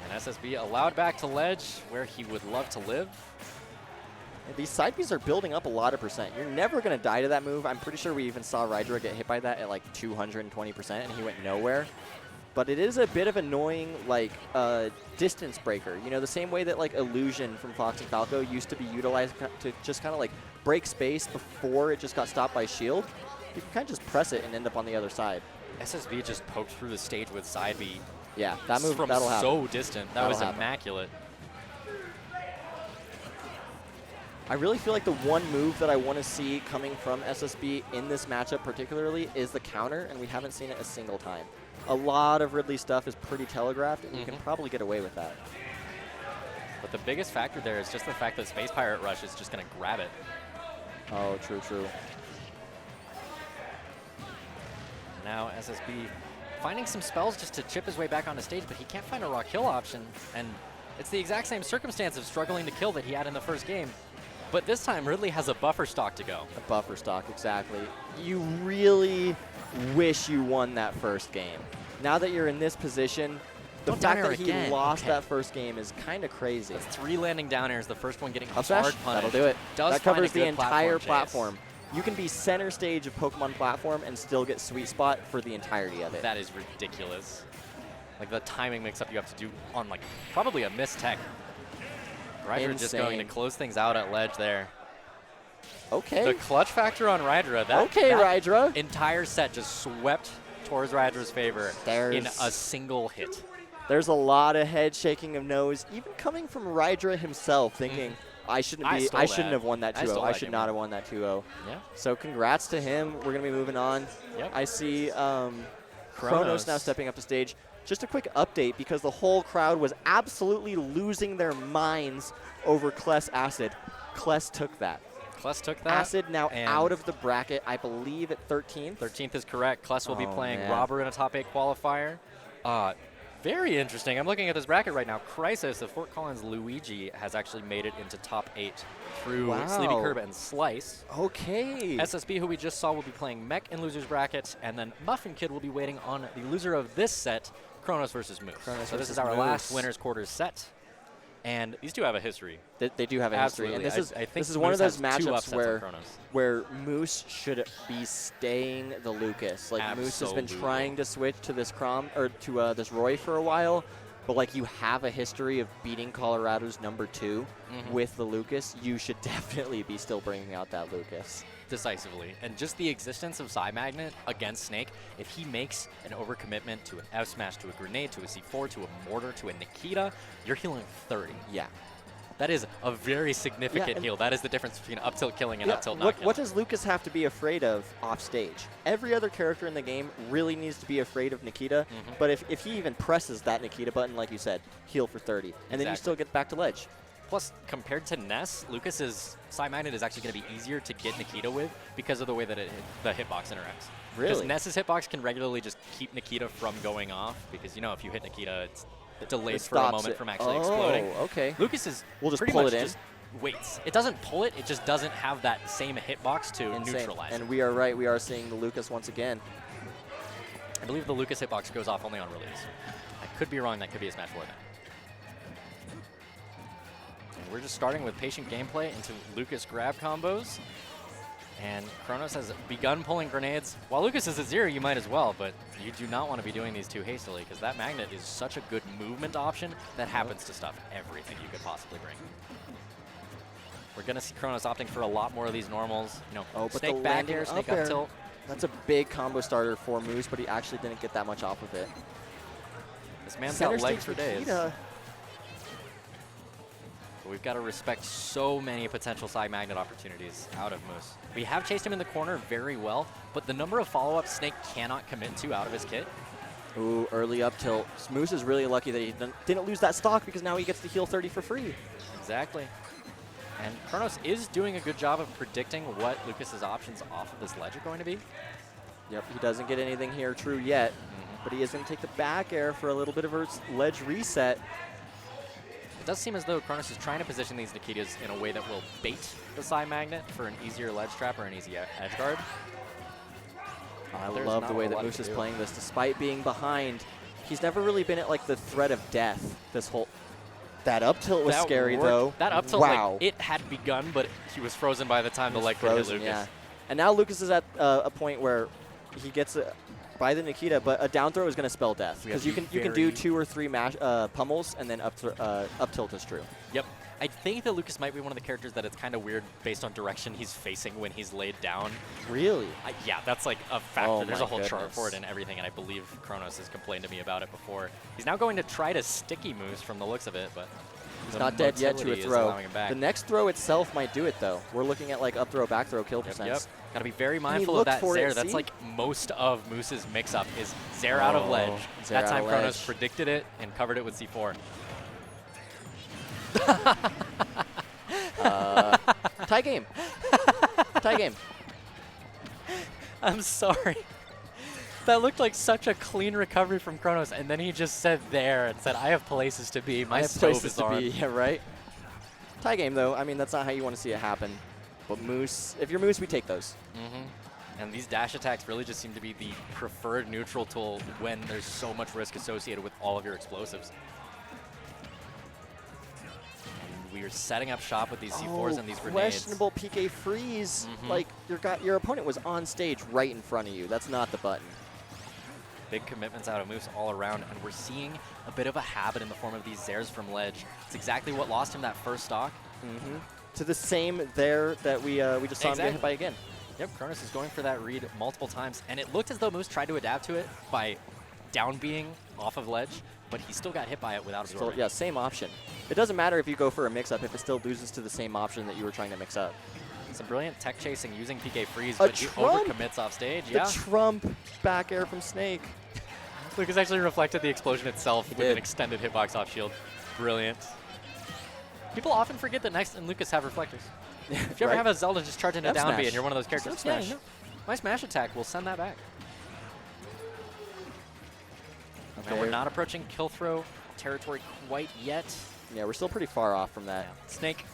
S1: And SSB allowed back to ledge, where he would love to live.
S2: These side Bs are building up a lot of percent. You're never going to die to that move. I'm pretty sure we even saw Rydra get hit by that at like 220%, and he went nowhere. But it is a bit of annoying, like, distance breaker. You know, the same way that, like, Illusion from Fox and Falco used to be utilized to just kind of, like, break space before it just got stopped by shield. You can kind of just press it and end up on the other side.
S1: SSB just poked through the stage with side B.
S2: Yeah, that move,
S1: from
S2: that'll happen.
S1: So distant. That was immaculate.
S2: I really feel like the one move that I want to see coming from SSB in this matchup particularly is the counter, and we haven't seen it a single time. A lot of Ridley stuff is pretty telegraphed, and you can probably get away with that.
S1: But the biggest factor there is just the fact that Space Pirate Rush is just going to grab it.
S2: Oh, true, true.
S1: Now SSB finding some spells just to chip his way back onto stage, but he can't find a raw kill option, and it's the exact same circumstance of struggling to kill that he had in the first game. But this time, Ridley has a buffer stock to go.
S2: A buffer stock, exactly. You really wish you won that first game. Now that you're in this position, the fact that he lost that first game is kind of crazy.
S1: That's 3 landing down airs, the first one getting hard punished.
S2: That'll do it. That covers the entire
S1: platform.
S2: You can be center stage of Pokemon platform and still get Sweet Spot for the entirety of it.
S1: That is ridiculous. Like the timing mix-up you have to do on like probably a missed tech. Rydra just going to close things out at ledge there.
S2: Okay.
S1: The clutch factor on Rydra. That
S2: Rydra.
S1: Entire set just swept towards Rydra's favor in a single hit.
S2: There's a lot of head shaking of no's, even coming from Rydra himself, thinking, I shouldn't have won that 2-0. I should not have won that 2-0.
S1: Yeah.
S2: So congrats to him. We're going to be moving on.
S1: Yep.
S2: I see Chronos now stepping up the stage. Just a quick update, because the whole crowd was absolutely losing their minds over KLeS Acid. KLeS took that.
S1: KLeS took that.
S2: Acid now out of the bracket, I believe at 13th.
S1: 13th is correct. KLeS will be playing Robber in a top 8 qualifier. Very interesting. I'm looking at this bracket right now. Crisis, the Fort Collins Luigi, has actually made it into top 8 through Sleepy Curb and Slice.
S2: Okay.
S1: SSB, who we just saw, will be playing Mech in loser's bracket, and then Muffin Kid will be waiting on the loser of this set, Chronos versus Moose. So this is our last winners quarters set. And these two have a history.
S2: They do have a history. And this is one of those matchups where Moose should be staying the Lucas. Like, Moose has been trying to switch to this this Roy for a while, but like, you have a history of beating Colorado's #2 with the Lucas. You should definitely be still bringing out that Lucas.
S1: Decisively. And just the existence of Psy Magnet against Snake, if he makes an overcommitment to an F smash, to a grenade, to a C4, to a mortar, to a Nikita, you're healing 30.
S2: Yeah.
S1: That is a very significant heal. That is the difference between up tilt killing and up tilt not killing.
S2: What does Lucas have to be afraid of off stage? Every other character in the game really needs to be afraid of Nikita, but if he even presses that Nikita button, like you said, heal for 30, and then you still get back to ledge.
S1: Plus, compared to Ness, Lucas's Psy Magnet is actually going to be easier to get Nikita with because of the way that the hitbox interacts.
S2: Really?
S1: Because Ness's hitbox can regularly just keep Nikita from going off, because, you know, if you hit Nikita, it delays for a moment from actually exploding.
S2: Okay.
S1: Lucas is pretty much just waits. It doesn't pull it, it just doesn't have that same hitbox to neutralize it.
S2: And we are right, we are seeing the Lucas once again.
S1: I believe the Lucas hitbox goes off only on release. I could be wrong, that could be a Smash 4 event. We're just starting with patient gameplay into Lucas grab combos. And Chronos has begun pulling grenades. While Lucas is at 0, you might as well, but you do not want to be doing these too hastily, because that magnet is such a good movement option that happens to stuff everything you could possibly bring. We're going to see Chronos opting for a lot more of these normals. You know, Snake back air, Snake up tilt.
S2: That's a big combo starter for Moose, but he actually didn't get that much off of it.
S1: This man's got legs for days. But we've got to respect so many potential side magnet opportunities out of Moose. We have chased him in the corner very well, but the number of follow-ups Snake cannot commit to out of his kit.
S2: Ooh, early up tilt. Moose is really lucky that he didn't lose that stock, because now he gets to heal 30 for free.
S1: Exactly. And Chronos is doing a good job of predicting what Lucas's options off of this ledge are going to be.
S2: Yep, he doesn't get anything here true yet, but he is going to take the back air for a little bit of a ledge reset.
S1: It does seem as though Chronos is trying to position these Nikitas in a way that will bait the Psy Magnet for an easier ledge trap or an easy edge guard.
S2: I love the way that Moose is playing this. Despite being behind, he's never really been at like the threat of death this whole... That up tilt was scary, though.
S1: That up tilt, like, it had begun, but he was frozen by the time the leg could hit Lucas.
S2: Yeah. And now Lucas is at a point where he gets by the Nikita, but a down throw is going to spell death, because you can do 2 or 3 pummels, and then up tilt is true.
S1: Yep. I think that Lucas might be one of the characters that it's kind of weird based on direction he's facing when he's laid down.
S2: Really?
S1: Yeah, that's like a factor. There's a whole chart for it and everything, and I believe Chronos has complained to me about it before. He's now going to try to sticky Moose from the looks of it, but
S2: he's not dead yet to a throw. The next throw itself might do it, though. We're looking at like up throw, back throw, kill percent.
S1: Yep. Got to be very mindful of that Zair. That's like most of Moose's mix-up is Zair out of ledge. That time Chronos predicted it and covered it with C4.
S2: Tie game. Tie game.
S1: I'm sorry. That looked like such a clean recovery from Chronos, and then he just said there and said, I have places to be. My stove is on.
S2: Yeah, right? Tie game, though. I mean, that's not how you want to see it happen. But Moose, if you're Moose, we take those.
S1: And these dash attacks really just seem to be the preferred neutral tool when there's so much risk associated with all of your explosives. We are setting up shop with these C4s and these grenades.
S2: Questionable PK freeze. Like, your opponent was on stage right in front of you. That's not the button.
S1: Big commitments out of Moose all around, and we're seeing a bit of a habit in the form of these Zairs from ledge. It's exactly what lost him that first stock.
S2: to the same there that we just saw him get hit by again.
S1: Yep, Chronos is going for that read multiple times, and it looked as though Moose tried to adapt to it by down being off of ledge, but he still got hit by it without absorbing.
S2: So, yeah, same option. It doesn't matter if you go for a mix-up if it still loses to the same option that you were trying to mix up.
S1: Some brilliant tech chasing using PK freeze, but he overcommits off stage.
S2: The Trump back air from Snake.
S1: Lucas actually reflected the explosion itself with an extended hitbox off shield. Brilliant. People often forget that Next and Lucas have reflectors. If you ever have a Zelda just charge into down B and you're one of those characters, my smash attack will send that back. Okay. Now we're not approaching kill throw territory quite yet.
S2: Yeah, we're still pretty far off from that.
S1: Yeah. Snake,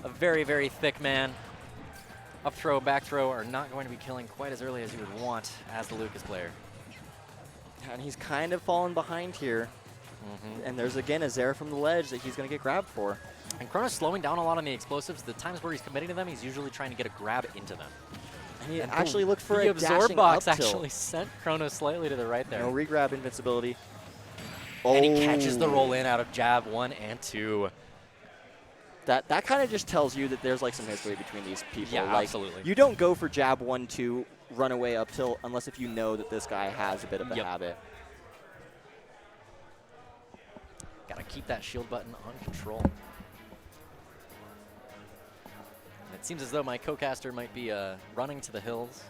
S1: a very, very thick man. Up throw, back throw are not going to be killing quite as early as you would want as the Lucas player.
S2: And he's kind of fallen behind here. And there's, again, a Zera from the ledge that he's going to get grabbed for.
S1: And Chronos slowing down a lot on the explosives. The times where he's committing to them, he's usually trying to get a grab into them.
S2: And he actually looked for a
S1: absorb box actually sent Chronos slightly to the right there.
S2: No regrab invincibility.
S1: And he catches the roll in out of jab 1 and 2.
S2: That kind of just tells you that there's like some history between these people.
S1: Yeah,
S2: like,
S1: absolutely.
S2: You don't go for jab 1, 2, run away up tilt unless if you know that this guy has a bit of a habit.
S1: Gotta keep that shield button on control. And it seems as though my co-caster might be running to the hills.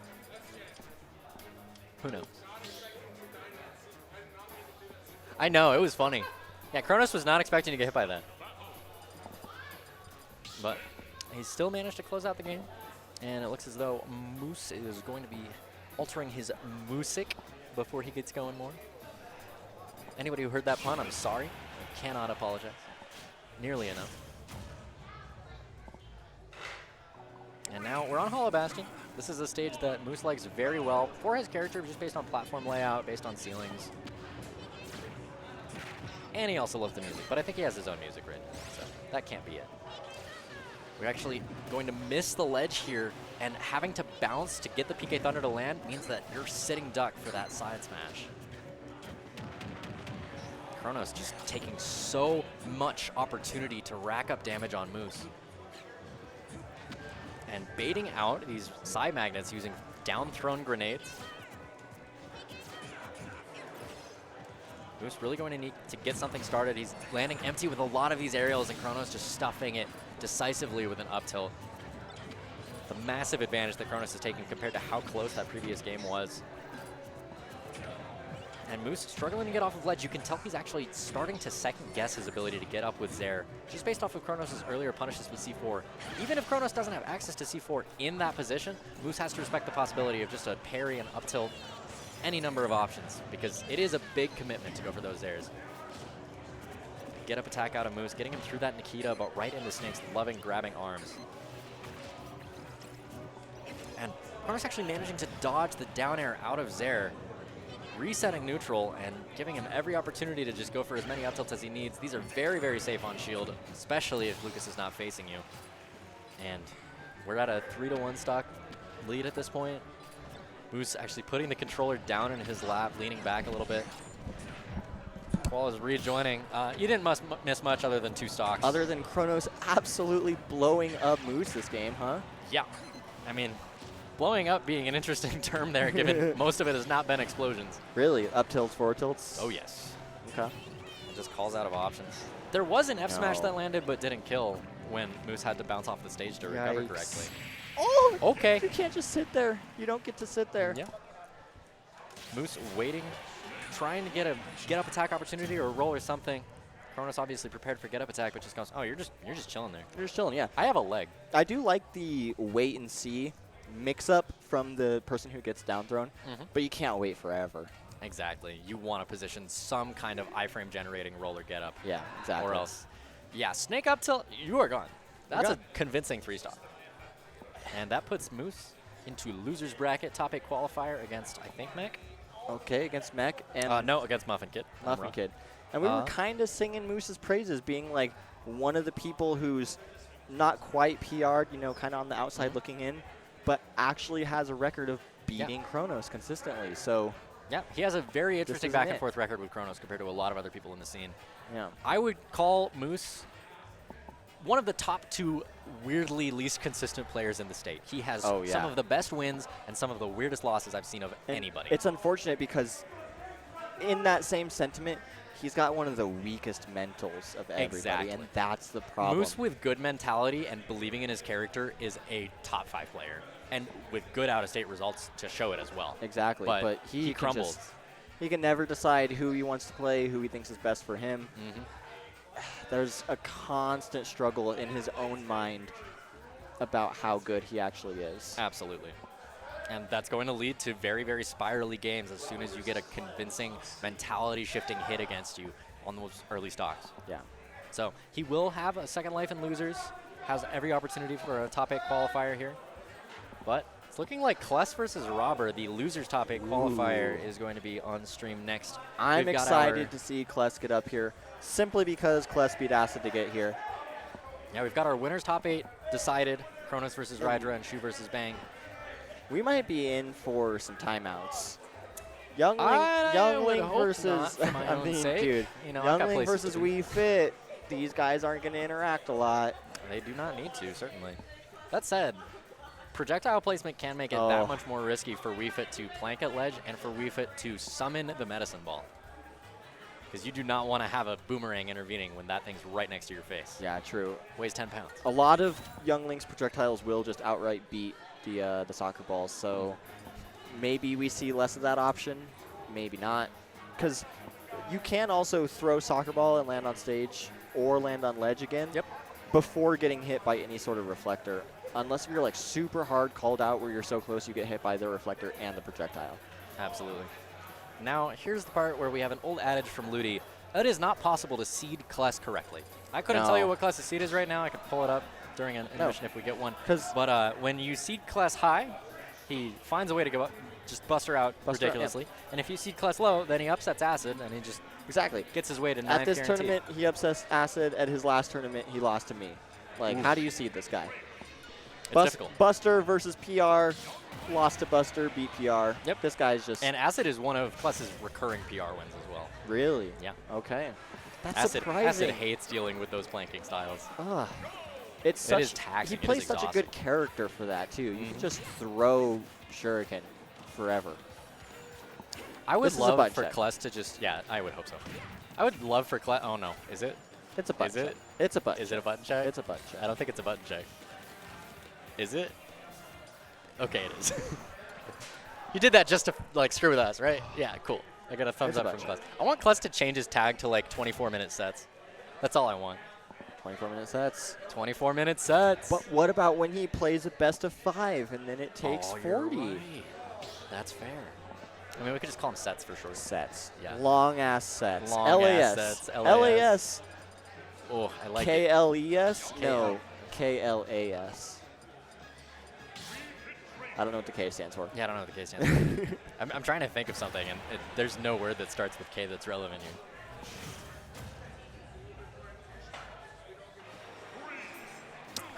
S1: Who knows? I know, it was funny. Yeah, Chronos was not expecting to get hit by that. But he still managed to close out the game. And it looks as though Moose is going to be altering his music before he gets going more. Anybody who heard that pun, I'm sorry. I cannot apologize. Nearly enough. And now we're on Hollow Bastion. This is a stage that Moose likes very well for his character, just based on platform layout, based on ceilings. And he also loves the music, but I think he has his own music written, so that can't be it. We're actually going to miss the ledge here, and having to bounce to get the PK Thunder to land means that you're sitting duck for that side smash. Chronos just taking so much opportunity to rack up damage on Moose. And baiting out these side magnets using down-thrown grenades. Moose really going to need to get something started. He's landing empty with a lot of these aerials, and Chronos just stuffing it decisively with an up tilt. The massive advantage that Chronos is taking compared to how close that previous game was. And Moose struggling to get off of ledge. You can tell he's actually starting to second guess his ability to get up with Zair, just based off of Chronos' earlier punishes with C4. Even if Chronos doesn't have access to C4 in that position, Moose has to respect the possibility of just a parry and up tilt, any number of options, because it is a big commitment to go for those Zairs. Get up attack out of Moose, getting him through that Nikita, but right into Snake's loving grabbing arms. And Chronos actually managing to dodge the down air out of Zair, resetting neutral and giving him every opportunity to just go for as many up tilts as he needs. These are very, very safe on shield, especially if Lucas is not facing you. And we're at a 3-1 stock lead at this point. Moose actually putting the controller down in his lap, leaning back a little bit. Qual is rejoining. You didn't miss much other than 2 stocks.
S2: Other than Chronos absolutely blowing up Moose this game, huh?
S1: Yeah. I mean, blowing up being an interesting term there, given most of it has not been explosions.
S2: Really? Up tilts, forward tilts?
S1: Oh, yes.
S2: Okay.
S1: It just calls out of options. There was an F smash that landed but didn't kill when Moose had to bounce off the stage to recover correctly.
S2: Oh!
S1: Okay.
S2: You can't just sit there. You don't get to sit there.
S1: Yeah. Moose waiting, trying to get a get-up attack opportunity or a roll or something. Chronos obviously prepared for get-up attack, but just goes, oh, you're just chilling there.
S2: You're just chilling, yeah.
S1: I have a leg.
S2: I do like the wait and see mix-up from the person who gets down thrown, but you can't wait forever.
S1: Exactly. You want to position some kind of iframe generating roller get-up.
S2: Yeah, exactly.
S1: Or else, yeah, Snake up till you are gone. That's a convincing 3-stock. And that puts Moose into loser's bracket, top 8 qualifier against, I think, Mech.
S2: Okay, against Mech. And
S1: no, against Muffin Kid.
S2: Muffin Kid. And we were kind of singing Moose's praises, being like one of the people who's not quite PR'd, you know, kind of on the outside looking in, but actually has a record of beating Chronos consistently. So
S1: yeah, he has a very interesting back and forth record with Chronos compared to a lot of other people in the scene.
S2: Yeah.
S1: I would call Moose one of the top 2 weirdly least consistent players in the state. He has some of the best wins and some of the weirdest losses I've seen of anybody.
S2: It's unfortunate because in that same sentiment, he's got one of the weakest mentals of everybody, and that's the problem.
S1: Moose with good mentality and believing in his character is a top 5 player, and with good out-of-state results to show it as well.
S2: Exactly, but he
S1: crumbles.
S2: He can never decide who he wants to play, who he thinks is best for him. There's a constant struggle in his own mind about how good he actually is.
S1: Absolutely. And that's going to lead to very, very spirally games as soon as you get a convincing mentality-shifting hit against you on those early stocks.
S2: Yeah.
S1: So he will have a second life in losers, has every opportunity for a top 8 qualifier here. But it's looking like KLeS versus Robber, the losers top 8 qualifier, is going to be on stream next.
S2: I'm excited to see KLeS get up here, simply because KLeS beat Acid to get here.
S1: Yeah, we've got our winners top 8 decided. Chronos versus Rydra and Shu versus Bang.
S2: We might be in for some timeouts. Youngling versus, I mean, dude, you know, Youngling versus Wii Fit. These guys aren't going to interact a lot.
S1: They do not need to, certainly. That said, projectile placement can make it that much more risky for Wii Fit to plank at ledge and for Wii Fit to summon the medicine ball. Because you do not want to have a boomerang intervening when that thing's right next to your face.
S2: Yeah, true.
S1: Weighs 10 pounds.
S2: A lot of Youngling's projectiles will just outright beat the soccer balls, so maybe we see less of that option, maybe not. Because you can also throw soccer ball and land on stage or land on ledge again before getting hit by any sort of reflector, unless you're like super hard called out where you're so close you get hit by the reflector and the projectile.
S1: Absolutely. Now, here's the part where we have an old adage from Ludi. It is not possible to seed KLeS correctly. I couldn't tell you what KLeS' seed is right now. I could pull it up during an intermission if we get one. But when you seed KLeS high, he finds a way to go up, just bust her out ridiculously. And if you seed KLeS low, then he upsets Acid, and he just gets his way to 9th
S2: At this
S1: guaranteed.
S2: tournament, he upsets Acid. At his last tournament, he lost to me. Like, how do you seed this guy?
S1: It's difficult.
S2: Buster versus PR. Lost to Buster, beat PR.
S1: Yep.
S2: This guy's just...
S1: And Acid is one of KLeS's recurring PR wins as well.
S2: Really?
S1: Yeah.
S2: Okay. That's
S1: Acid
S2: surprising.
S1: hates dealing with those planking styles.
S2: It is
S1: taxing.
S2: He plays such a good character for that, too. You can just throw Shuriken forever.
S1: I would love for KLeS to just... Yeah, I would hope so. I would love for KLeS... Oh, no. Is it?
S2: It's a button check. It's a button check.
S1: Is it a button check?
S2: It's a button check.
S1: I don't think it's a button check. Is it? Okay, it is. You did that just to like screw with us, right? Yeah, cool. I got a thumbs up from KLeS. I want KLeS to change his tag to like 24-minute sets. That's all I want.
S2: 24-minute sets.
S1: 24-minute sets.
S2: But what about when he plays a best of 5 and then it takes 40?
S1: Right. That's fair. I mean, we could just call them sets for sure.
S2: Sets.
S1: Yeah.
S2: Long-ass sets.
S1: Long-ass sets.
S2: LAS.
S1: Oh, I like
S2: KLES? No. KLAS. I don't know what the K stands for.
S1: Yeah, I don't know what the K stands for. I'm trying to think of something, and there's no word that starts with K that's relevant here.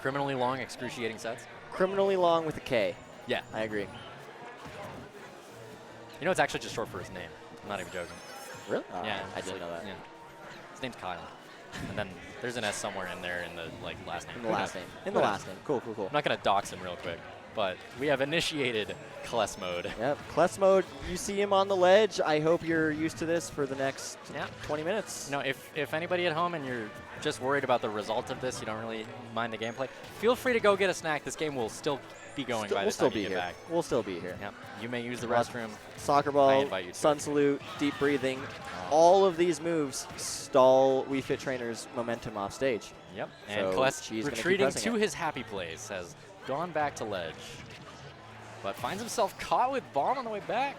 S1: Criminally long, excruciating sets?
S2: Criminally long with a K.
S1: Yeah.
S2: I agree.
S1: You know, it's actually just short for his name. I'm not even joking.
S2: Really?
S1: Yeah.
S2: I didn't know that.
S1: Yeah. His name's Kyle. And then there's an S somewhere in there in the like last name.
S2: In the last name. In the last name. Cool, cool, cool.
S1: I'm not going to dox him real quick, but we have initiated KLeS mode.
S2: Yep, KLeS mode. You see him on the ledge. I hope you're used to this for the next 20 minutes.
S1: No, if anybody at home and you're just worried about the result of this, you don't really mind the gameplay, feel free to go get a snack. This game will still be going by the time you get back.
S2: We'll still be here.
S1: Yep. You may use the restroom.
S2: Soccer ball, sun salute, deep breathing. All of these moves stall Wii Fit trainers' momentum off stage.
S1: Yep. And
S2: so
S1: KLeS, retreating to his happy place, has gone back to ledge, but finds himself caught with bomb on the way back.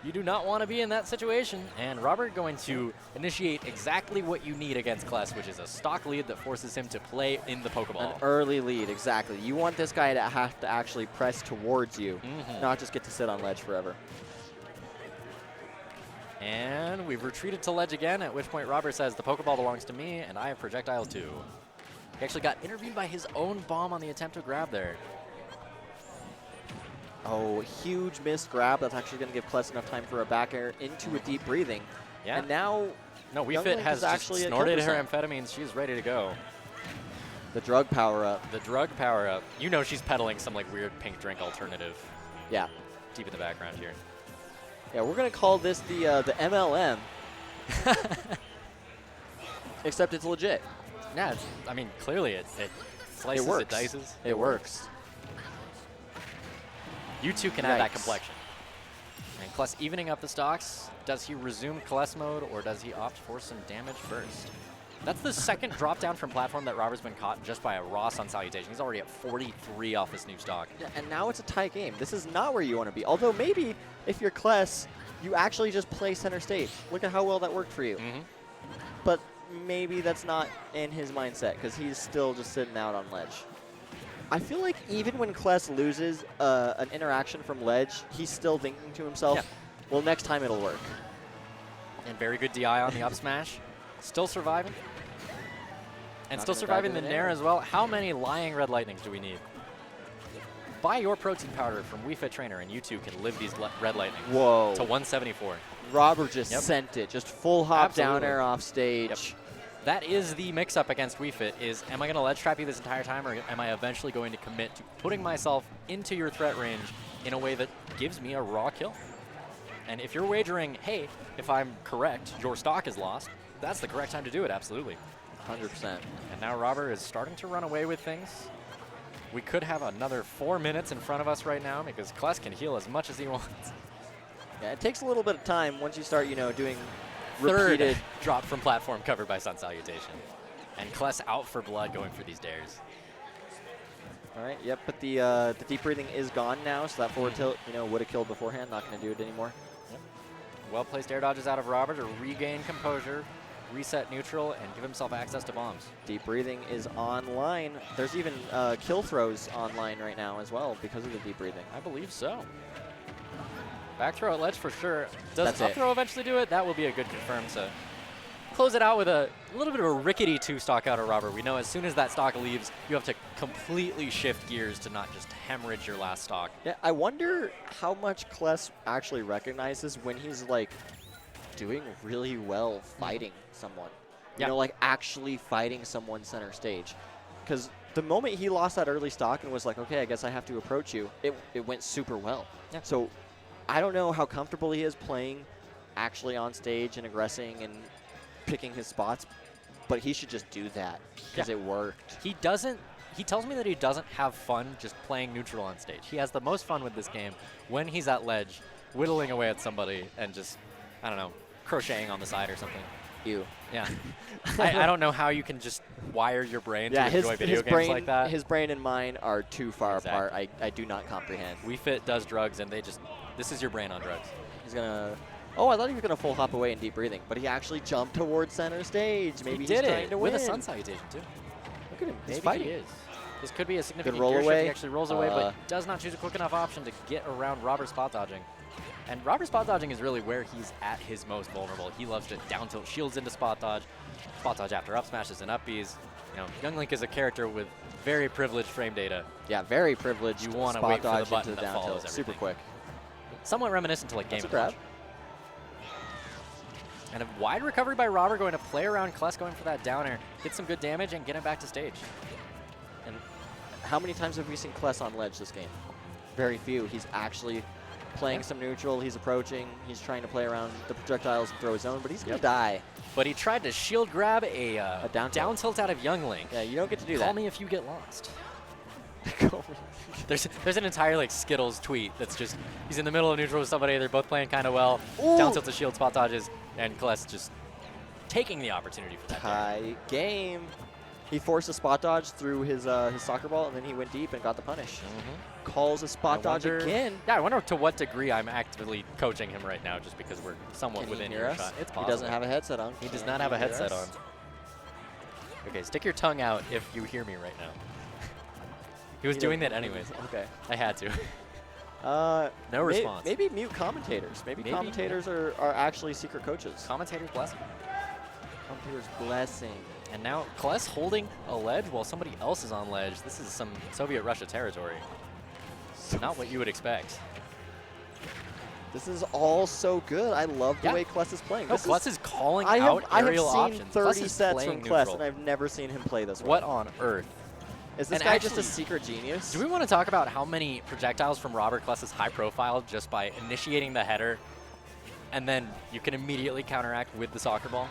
S1: You do not want to be in that situation. And Robert going to initiate exactly what you need against KLeS, which is a stock lead that forces him to play in the Pokeball.
S2: An early lead, exactly. You want this guy to have to actually press towards you, not just get to sit on ledge forever.
S1: And we've retreated to ledge again, at which point Robert says, the Pokeball belongs to me, and I have projectiles too. He actually got interviewed by his own bomb on the attempt to grab there.
S2: Oh, huge missed grab. That's actually going to give KLeS enough time for a back air into a deep breathing.
S1: Yeah.
S2: And now,
S1: no, Wii Fit has actually snorted her amphetamines. She's ready to go.
S2: The drug power-up.
S1: The drug power-up. You know she's peddling some like weird pink drink alternative.
S2: Yeah.
S1: Deep in the background here.
S2: Yeah, we're going to call this the MLM. Except it's legit.
S1: Yeah, I mean, clearly it slices, it dices.
S2: It works.
S1: You two can have that complexion. And KLeS evening up the stocks. Does he resume KLeS mode, or does he opt for some damage first? That's the second drop down from platform that Robert's been caught just by a raw sun salutation. He's already at 43 off this new stock.
S2: Yeah, and now it's a tight game. This is not where you want to be. Although maybe if you're KLeS, you actually just play center stage. Look at how well that worked for you. But maybe that's not in his mindset because he's still just sitting out on ledge. I feel like even when KLeS loses an interaction from ledge, he's still thinking to himself, well, next time it'll work.
S1: And very good DI on the up smash. Still surviving. And still surviving the Nair as well. How many lying red lightnings do we need? Buy your protein powder from Wii Fit Trainer, and you two can live these red lightnings.
S2: Whoa.
S1: To 174.
S2: Robert just sent it. Just full hop down air off stage.
S1: Yep. That is the mix-up against Wii Fit, is am I going to ledge trap you this entire time, or am I eventually going to commit to putting myself into your threat range in a way that gives me a raw kill? And if you're wagering, hey, if I'm correct, your stock is lost, that's the correct time to do it, absolutely.
S2: 100%.
S1: And now Robert is starting to run away with things. We could have another 4 minutes in front of us right now because KLeS can heal as much as he wants.
S2: Yeah, it takes a little bit of time once you start, doing
S1: Third
S2: repeated
S1: drop from platform covered by Sun Salutation. And KLeS out for blood going for these dares.
S2: All right, yep, but the deep breathing is gone now, so that forward tilt, would have killed beforehand, not going to do it anymore.
S1: Yep. Well-placed air dodges out of Robert to regain composure, reset neutral, and give himself access to bombs.
S2: Deep breathing is online. There's even kill throws online right now as well because of the deep breathing.
S1: I believe so. Back throw at ledge for sure. Does up throw eventually do it? That will be a good confirm to close it out with a little bit of a rickety two-stock out of Robert. We know as soon as that stock leaves, you have to completely shift gears to not just hemorrhage your last stock.
S2: Yeah, I wonder how much KLeS actually recognizes when he's like doing really well fighting someone. You know, like actually fighting someone center stage. Because the moment he lost that early stock and was like, okay, I guess I have to approach you, it went super well. Yeah. So I don't know how comfortable he is playing actually on stage and aggressing and picking his spots, but he should just do that because it worked.
S1: He tells me that he doesn't have fun just playing neutral on stage. He has the most fun with this game when he's at ledge, whittling away at somebody and just, I don't know, crocheting on the side or something.
S2: You.
S1: Yeah. I don't know how you can just wire your brain to enjoy video games like that.
S2: His brain and mine are too far apart. I do not comprehend.
S1: Wii Fit does drugs, and this is your brain on drugs.
S2: He's going to... Oh, I thought he was going to full hop away in deep breathing, but he actually jumped towards center stage. Maybe
S1: he did
S2: he's trying to win.
S1: With a sun salutation, too.
S2: Look at him. He's
S1: Maybe
S2: fighting.
S1: he is. This could be a significant
S2: roll
S1: gear
S2: away.
S1: shift. He actually rolls away, but does not choose a quick enough option to get around Robert's spot dodging. And Robert's spot dodging is really where he's at his most vulnerable. He loves to down tilt shields into spot dodge after up smashes and up Bs. Young Link is a character with very privileged frame data.
S2: Yeah, very privileged.
S1: You want to
S2: spot
S1: wait
S2: dodge
S1: for the button
S2: into
S1: that
S2: the down
S1: follows
S2: tilt.
S1: everything.
S2: Super quick.
S1: Somewhat reminiscent to like Game &
S2: Watch.
S1: And a wide recovery by Robert, going to play around KLeS, going for that down air, hit some good damage, and get him back to stage.
S2: And how many times have we seen KLeS on ledge this game? Very few. He's actually playing some neutral. He's approaching. He's trying to play around the projectiles and throw his own, but he's going to die.
S1: But he tried to shield grab a down tilt out of Young Link.
S2: Yeah, you don't get to do that.
S1: Call me if you get lost. There's an entire like Skittles tweet that's just, he's in the middle of neutral with somebody, they're both playing kind of well, down tilt to shield spot dodges, and KLeS just taking the opportunity for that.
S2: High game. He forced a spot dodge through his soccer ball, and then he went deep and got the punish. Calls a spot dodge again.
S1: Yeah, I wonder to what degree I'm actively coaching him right now, just because we're somewhat within earshot. It's possible.
S2: He doesn't have a headset on.
S1: He does not have a headset on. Okay, stick your tongue out if you hear me right now. He was doing that anyways.
S2: Okay.
S1: I had to. No response.
S2: Maybe mute commentators. Maybe commentators are actually secret coaches.
S1: Commentators blessing.
S2: Commentators blessing.
S1: And now KLeS holding a ledge while somebody else is on ledge. This is some Soviet Russia territory. Not what you would expect.
S2: This is all so good. I love the way KLeS is playing.
S1: No, KLeS is calling out aerial options.
S2: I have seen 30 sets from KLeS, and I've never seen him play this well.
S1: What on earth
S2: Is this guy just a secret genius?
S1: Do we want to talk about how many projectiles from Robert KLeS is high profile just by initiating the header, and then you can immediately counteract with the soccer ball?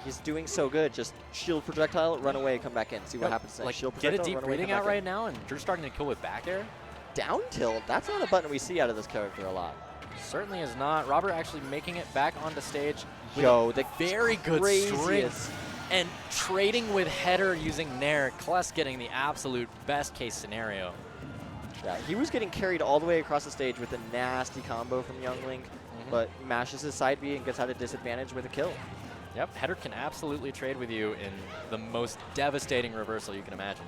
S2: He's doing so good. Just shield projectile, run away, come back in. See what happens next.
S1: Like,
S2: shield
S1: get a
S2: projectile,
S1: deep breathing out right now, and you're starting to kill with back air.
S2: Down tilt. That's not a button we see out of this character a lot.
S1: Certainly is not. Robert actually making it back onto stage.
S2: Yo, the
S1: very good strings. And trading with header using Nair. KLeS getting the absolute best case scenario.
S2: Yeah, he was getting carried all the way across the stage with a nasty combo from Youngling, but mashes his side B and gets out of disadvantage with a kill.
S1: Yep, header can absolutely trade with you in the most devastating reversal you can imagine.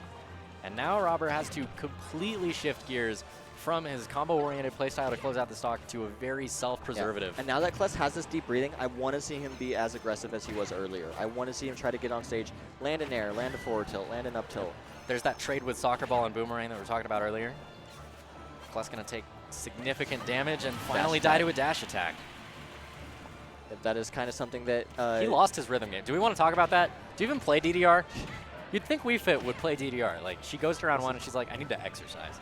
S1: And now Robert has to completely shift gears from his combo-oriented playstyle to close out the stock to a very self-preservative.
S2: Yeah. And now that KLeS has this deep breathing, I want to see him be as aggressive as he was earlier. I want to see him try to get on stage, land an air, land a forward tilt, land an up tilt.
S1: There's that trade with soccer ball and boomerang that we were talking about earlier. KLeS going to take significant damage and finally die to a dash attack.
S2: That is kind of something that...
S1: he lost his rhythm game. Do we want to talk about that? Do you even play DDR? You'd think Wii Fit would play DDR. Like, she goes to round 1 and she's like, I need to exercise.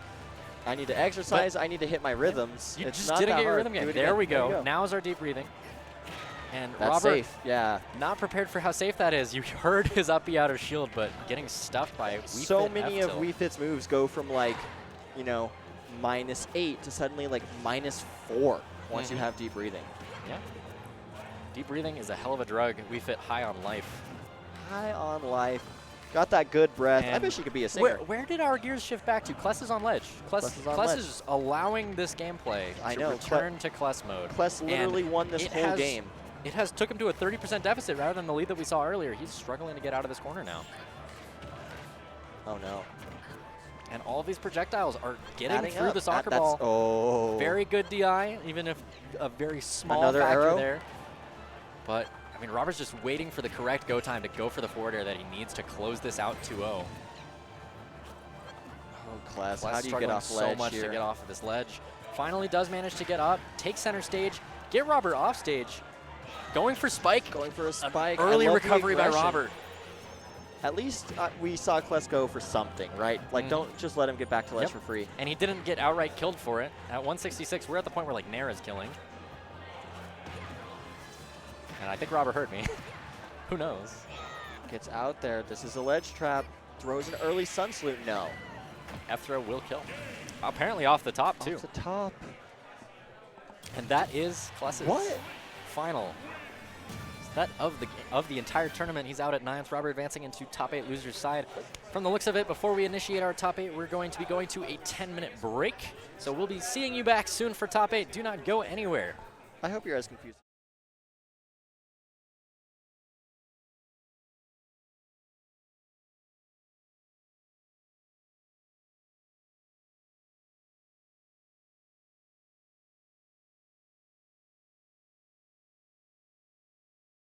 S2: I need to exercise. I need to hit my rhythms.
S1: You
S2: it's
S1: just
S2: not
S1: didn't
S2: that
S1: get your
S2: hard.
S1: rhythm game. There we go. Now is our deep breathing. And
S2: that's
S1: Robert,
S2: safe. Yeah.
S1: Not prepared for how safe that is. You heard his up B out of shield, but getting stuffed by Wii Fit.
S2: So many of Wii Fit's moves go from like, you know, -8 to suddenly like -4 once you have deep breathing.
S1: Yeah. Deep breathing is a hell of a drug. Wii Fit high on life.
S2: High on life. Got that good breath. I bet she could be a singer.
S1: Where did our gears shift back to? KLeS is on ledge. KLeS is allowing this gameplay to return to KLeS mode.
S2: KLeS literally won this whole game.
S1: It took him to a 30% deficit rather than the lead that we saw earlier. He's struggling to get out of this corner now.
S2: Oh no.
S1: And all of these projectiles are getting
S2: Adding
S1: through
S2: up.
S1: the soccer ball.
S2: Oh.
S1: Very good DI, even if a very small
S2: Another
S1: factor
S2: arrow
S1: there. But I mean, Robert's just waiting for the correct go time to go for the forward air that he needs to close this out 2-0.
S2: Oh, KLeS, how do you get off
S1: so
S2: ledge
S1: much
S2: here?
S1: to get off of this ledge. Finally does manage to get up, take center stage, get Robert off stage. Going for spike.
S2: Going for a spike.
S1: Early recovery by Robert.
S2: At least we saw KLeS go for something, right? Like, don't just let him get back to ledge for free.
S1: And he didn't get outright killed for it. At 166, we're at the point where, like, Nair is killing. And I think Robert heard me. Who knows?
S2: Gets out there. This is a ledge trap. Throws an early sun salute. No.
S1: F-throw will kill. Apparently off the top, too.
S2: Off the top.
S1: And that is KLeS's final. That of the entire tournament. He's out at 9th. Robert advancing into top 8 losers side. From the looks of it, before we initiate our top 8, we're going to be going to a 10-minute break. So we'll be seeing you back soon for top 8. Do not go anywhere.
S2: I hope you're as confused.